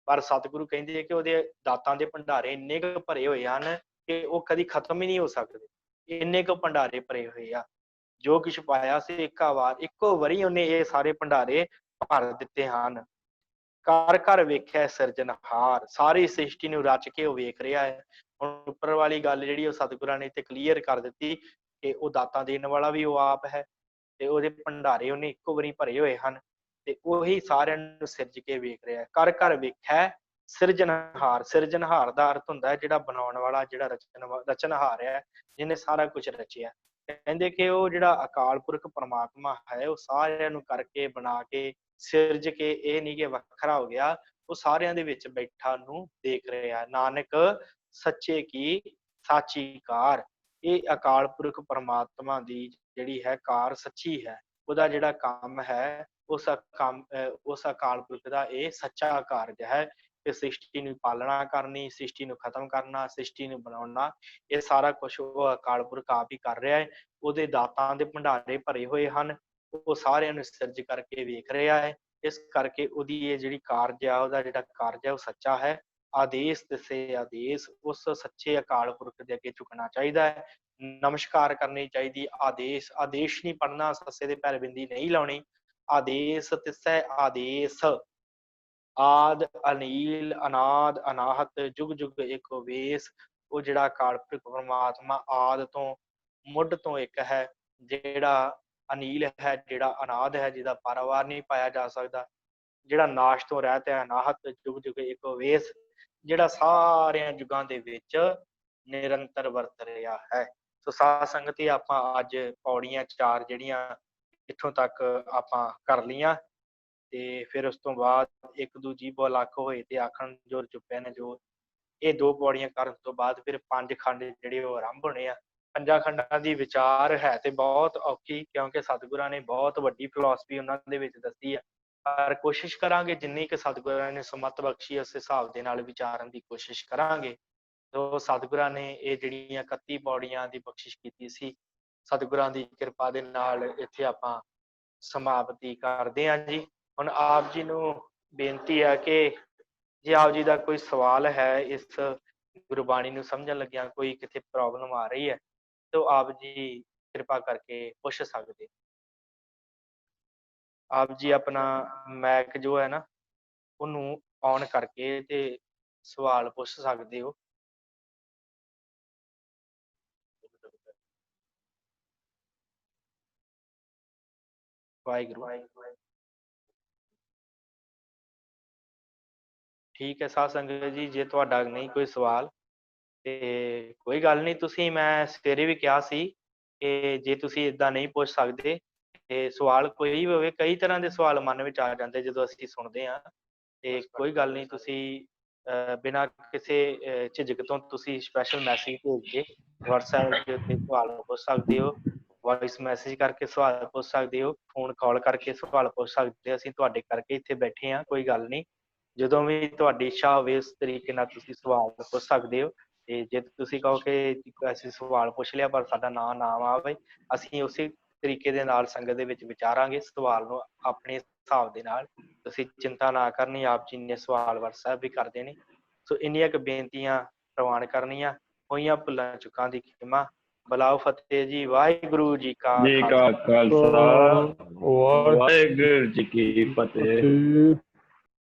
ਪਰ ਸਤਿਗੁਰੂ ਕਹਿੰਦੇ ਕਿ ਉਹਦੇ ਦਾਤਾਂ ਦੇ ਭੰਡਾਰੇ ਇੰਨੇ ਕੁ ਭਰੇ ਹੋਏ ਹਨ ਕਿ ਉਹ ਕਦੀ ਖਤਮ ਹੀ ਨਹੀਂ ਹੋ ਸਕਦੇ। ਇੰਨੇ ਕੁ ਭੰਡਾਰੇ ਭਰੇ ਹੋਏ ਆ। ਜੋ ਕੁਛ ਪਾਇਆ ਸੀ ਇੱਕਾ ਵਾਰ, ਇੱਕੋ ਵਾਰੀ ਉਹਨੇ ਇਹ ਸਾਰੇ ਭੰਡਾਰੇ ਭਰ ਦਿੱਤੇ ਹਨ। ਘਰ ਘਰ ਵੇਖਿਆ ਸਿਰਜਣਹਾਰ। ਸਾਰੀ ਸ੍ਰਿਸ਼ਟੀ ਨੂੰ ਰਚ ਕੇ ਉਹ ਵੇਖ ਰਿਹਾ ਹੈ। ਹੁਣ ਉੱਪਰ ਵਾਲੀ ਗੱਲ ਜਿਹੜੀ ਉਹ ਸਤਿਗੁਰਾਂ ਨੇ ਇੱਥੇ ਕਲੀਅਰ ਕਰ ਦਿੱਤੀ ਕਿ ਉਹ ਦਾਤਾਂ ਦੇਣ ਵਾਲਾ ਵੀ ਉਹ ਆਪ ਹੈ ਤੇ ਉਹਦੇ ਭੰਡਾਰੇ ਉਹਨੇ ਇੱਕੋ ਵਾਰੀ ਭਰੇ ਹੋਏ ਹਨ ਤੇ ਉਹੀ ਸਾਰਿਆਂ ਨੂੰ ਸਿਰਜ ਕੇ ਵੇਖ ਰਿਹਾ ਹੈ। ਘਰ ਘਰ ਵੇਖਿਆ ਸਿਰਜਣਹਾਰ। ਸਿਰਜਣਹਾਰ ਦਾ ਅਰਥ ਹੁੰਦਾ ਹੈ ਜਿਹੜਾ ਬਣਾਉਣ ਵਾਲਾ, ਜਿਹੜਾ ਰਚਨਹਾਰ ਹੈ, ਜਿਹਨੇ ਸਾਰਾ ਕੁਝ ਰਚਿਆ। ਕਹਿੰਦੇ ਕਿ ਉਹ ਜਿਹੜਾ ਅਕਾਲ ਪੁਰਖ ਪਰਮਾਤਮਾ ਹੈ ਉਹ ਸਾਰਿਆਂ ਨੂੰ ਕਰਕੇ ਬਣਾ ਕੇ ਸਿਰਜ ਕੇ, ਇਹ ਨਹੀਂ ਕਿ ਵੱਖਰਾ ਹੋ ਗਿਆ, ਉਹ ਸਾਰਿਆਂ ਦੇ ਵਿੱਚ ਬੈਠਾ ਨੂੰ ਦੇਖ ਰਿਹਾ। ਨਾਨਕ ਸੱਚੇ ਕੀ ਸਾਚੀ ਕਾਰ। ਇਹ ਅਕਾਲ ਪੁਰਖ ਪਰਮਾਤਮਾ ਦੀ ਜਿਹੜੀ ਹੈ ਕਾਰ ਸੱਚੀ ਹੈ। ਉਹਦਾ ਜਿਹੜਾ ਕੰਮ ਹੈ ਉਸ ਅਕਾਲ ਪੁਰਖ ਦਾ ਇਹ ਸੱਚਾ ਕਾਰਜ ਹੈ ਕਿ ਸ੍ਰਿਸ਼ਟੀ ਨੂੰ ਪਾਲਣਾ ਕਰਨੀ, ਸ੍ਰਿਸ਼ਟੀ ਨੂੰ ਖਤਮ ਕਰਨਾ, ਸ੍ਰਿਸ਼ਟੀ ਨੂੰ ਬਣਾਉਣਾ, ਇਹ ਸਾਰਾ ਕੁਛ ਉਹ ਅਕਾਲ ਪੁਰਖ ਆਪ ਹੀ ਕਰ ਰਿਹਾ ਹੈ। ਉਹਦੇ ਦਾਤਾਂ ਦੇ ਭੰਡਾਰੇ ਭਰੇ ਹੋਏ ਹਨ। ਉਹ ਸਾਰਿਆਂ ਨੂੰ ਸਿਰਜ ਕਰਕੇ ਵੇਖ ਰਿਹਾ ਹੈ। ਇਸ ਕਰਕੇ ਉਹਦੀ ਇਹ ਜਿਹੜੀ ਕਾਰਜ ਆ, ਉਹਦਾ ਜਿਹੜਾ ਕਾਰਜ ਹੈ ਉਹ ਸੱਚਾ ਹੈ। ਆਦੇਸ਼ ਦਿਸੇ ਆਦੇਸ਼। ਉਸ ਸੱਚੇ ਅਕਾਲ ਪੁਰਖ ਦੇ ਅੱਗੇ ਝੁਕਣਾ ਚਾਹੀਦਾ ਹੈ, ਨਮਸਕਾਰ ਕਰਨੀ ਚਾਹੀਦੀ। ਆਦੇਸ਼, ਆਦੇਸ਼ ਨਹੀਂ ਪੜ੍ਹਨਾ, ਸੱਸੇ ਦੇ ਪੈਰ ਬਿੰਦੀ ਨਹੀਂ ਲਾਉਣੀ। ਆਦੇਸ਼ ਤਿਸੈ ਆਦੇਸ਼। ਆਦ ਅਨੀਲ ਅਨਾਦ ਅਨਾਹਤ ਜੁਗ ਜੁਗ ਏਕ ਵੇਸ। ਉਹ ਜਿਹੜਾ ਅਕਾਲ ਪੁਰਖ ਪਰਮਾਤਮਾ ਆਦ ਤੋਂ ਮੁੱਢ ਤੋਂ ਇੱਕ ਹੈ, ਜਿਹੜਾ ਅਨੀਲ ਹੈ, ਜਿਹੜਾ ਅਨਾਦ ਹੈ, ਜਿਹਦਾ ਪਾਰਾਵਾਰ ਨਹੀਂ ਪਾਇਆ ਜਾ ਸਕਦਾ, ਜਿਹੜਾ ਨਾਸ਼ ਤੋਂ ਰਹਿਤ ਹੈ, ਅਨਾਹਤ ਜੁਗ ਜੁਗ ਏਕ ਵੇਸ, ਜਿਹੜਾ ਸਾਰਿਆਂ ਯੁੱਗਾਂ ਦੇ ਵਿੱਚ ਨਿਰੰਤਰ ਵਰਤ ਰਿਹਾ ਹੈ। ਸੋ ਸਾਧ ਸੰਗਤ, ਆਪਾਂ ਅੱਜ ਪੌੜੀਆਂ 4 ਜਿਹੜੀਆਂ ਇੱਥੋਂ ਤੱਕ ਆਪਾਂ ਕਰ ਲਈਆਂ ਤੇ ਫਿਰ ਉਸ ਤੋਂ ਬਾਅਦ ਇੱਕ ਦੂਜੀ ਬੋਲਕ ਹੋਏ ਤੇ ਆਖਣ ਜੋਰ ਚੁੱਪਿਆ ਨੇ ਜੋ। ਇਹ 2 ਪੌੜੀਆਂ ਕਰਨ ਤੋਂ ਬਾਅਦ ਫਿਰ 5 ਖੰਡ ਜਿਹੜੇ ਉਹ ਆਰੰਭ ਹੋਣੇ ਆ। 5 ਖੰਡਾਂ ਦੀ ਵਿਚਾਰ ਹੈ ਤੇ ਬਹੁਤ ਔਖੀ, ਕਿਉਂਕਿ ਸਤਿਗੁਰਾਂ ਨੇ ਬਹੁਤ ਵੱਡੀ ਫਿਲਾਸਫੀ ਉਹਨਾਂ ਦੇ ਵਿੱਚ ਦੱਸੀ ਹੈ। ਪਰ ਕੋਸ਼ਿਸ਼ ਕਰਾਂਗੇ ਜਿੰਨੀ ਕਿ ਸਤਿਗੁਰਾਂ ਨੇ ਸਮੱਤ ਬਖਸ਼ੀ ਉਸ ਹਿਸਾਬ ਦੇ ਨਾਲ ਵਿਚਾਰਨ ਦੀ ਕੋਸ਼ਿਸ਼ ਕਰਾਂਗੇ। ਤੋ ਸਤਿਗੁਰਾਂ ਨੇ ਇਹ ਜਿਹੜੀਆਂ 31 ਪੌੜੀਆਂ ਦੀ ਬਖਸ਼ਿਸ਼ ਕੀਤੀ ਸੀ, ਸਤਿਗੁਰਾਂ ਦੀ ਕਿਰਪਾ ਦੇ ਨਾਲ ਇੱਥੇ ਆਪਾਂ ਸਮਾਪਤੀ ਕਰਦੇ ਹਾਂ ਜੀ। ਹੁਣ ਆਪ ਜੀ ਨੂੰ ਬੇਨਤੀ ਹੈ ਕਿ ਜੇ ਆਪ ਜੀ ਦਾ ਕੋਈ ਸਵਾਲ ਹੈ, ਇਸ ਗੁਰਬਾਣੀ ਨੂੰ ਸਮਝਣ ਲੱਗਿਆ ਕੋਈ ਕਿਤੇ ਪ੍ਰੋਬਲਮ ਆ ਰਹੀ ਹੈ, ਤਾਂ ਆਪ ਜੀ ਕਿਰਪਾ ਕਰਕੇ ਪੁੱਛ ਸਕਦੇ। ਆਪ ਜੀ ਆਪਣਾ ਮੈਕ ਜੋ ਹੈ ਨਾ ਉਹਨੂੰ ਔਨ ਕਰਕੇ ਤੇ ਸਵਾਲ ਪੁੱਛ ਸਕਦੇ ਹੋ। ਵਾਹਿਗੁਰੂ। ਠੀਕ ਹੈ ਸਾਧ ਸੰਗਤ ਜੀ, ਜੇ ਤੁਹਾਡਾ ਨਹੀਂ ਕੋਈ ਸਵਾਲ ਤੇ ਕੋਈ ਗੱਲ ਨਹੀਂ, ਤੁਸੀਂ, ਮੈਂ ਸਵੇਰੇ ਵੀ ਕਿਹਾ ਸੀ ਕਿ ਜੇ ਤੁਸੀਂ ਇਦਾਂ ਨਹੀਂ ਪੁੱਛ ਸਕਦੇ ਤੇ ਸਵਾਲ ਕੋਈ ਵੀ ਹੋਵੇ, ਕਈ ਤਰ੍ਹਾਂ ਦੇ ਸਵਾਲ ਮਨ ਵਿੱਚ ਆ ਜਾਂਦੇ ਜਦੋਂ ਅਸੀਂ ਸੁਣਦੇ ਹਾਂ, ਤੇ ਕੋਈ ਗੱਲ ਨਹੀਂ, ਤੁਸੀਂ ਬਿਨਾਂ ਕਿਸੇ ਝਿਜਕ ਤੋਂ ਤੁਸੀਂ ਸਪੈਸ਼ਲ ਮੈਸੇਜ ਭੇਜ ਕੇ WhatsApp ਦੇ ਉੱਤੇ ਸਵਾਲ ਪੁੱਛ ਸਕਦੇ ਹੋ, ਵੌਇਸ ਮੈਸੇਜ ਕਰਕੇ ਸਵਾਲ ਪੁੱਛ ਸਕਦੇ ਹੋ, ਫੋਨ ਕਾਲ ਕਰਕੇ ਸਵਾਲ ਪੁੱਛ ਸਕਦੇ ਹੋ। ਅਸੀਂ ਤੁਹਾਡੇ ਕਰਕੇ ਇੱਥੇ ਬੈਠੇ ਹਾਂ, ਕੋਈ ਗੱਲ ਨਹੀਂ। ਜਦੋਂ ਵੀ ਤੁਹਾਡੀ ਇੱਛਾ ਹੋਵੇ ਉਸ ਤਰੀਕੇ ਨਾਲ ਤੁਸੀਂ ਸਵਾਲ ਪੁੱਛ ਸਕਦੇ ਹੋ। ਤੇ ਜੇ ਤੁਸੀਂ ਕਹੋ ਕਿ ਅਸੀਂ ਸਵਾਲ ਪੁੱਛ ਲਿਆ ਪਰ ਸਾਡਾ ਨਾਂ ਨਾ ਆਵੇ, ਅਸੀਂ ਉਸੇ ਤਰੀਕੇ ਦੇ ਨਾਲ ਸੰਗਤ ਦੇ ਵਿੱਚ ਵਿਚਾਰਾਂਗੇ ਸਵਾਲ ਨੂੰ ਆਪਣੇ ਹਿਸਾਬ ਦੇ ਨਾਲ। ਤੁਸੀਂ ਚਿੰਤਾ ਨਾ ਕਰਨੀ, ਆਪ ਜੀ ਨੇ ਸਵਾਲ WhatsApp ਵੀ ਕਰਦੇ ਨੇ। ਸੋ ਇੰਨੀਆਂ ਕੁ ਬੇਨਤੀਆਂ ਪ੍ਰਵਾਨ ਕਰਨੀਆਂ ਹੋਈਆਂ ਭੁੱਲਾਂ ਚੁੱਕਾਂ ਦੀ ਖਿਮਾ। ਬੁਲਾਓ ਫਤਿਹ ਜੀ। ਵਾਹਿਗੁਰੂ ਜੀ ਕਾ ਜੀ ਕਾ ਖਾਲਸਾ ਵਾਹਿਗੁਰੂ ਜੀ ਕੀ ਫਤਿਹ।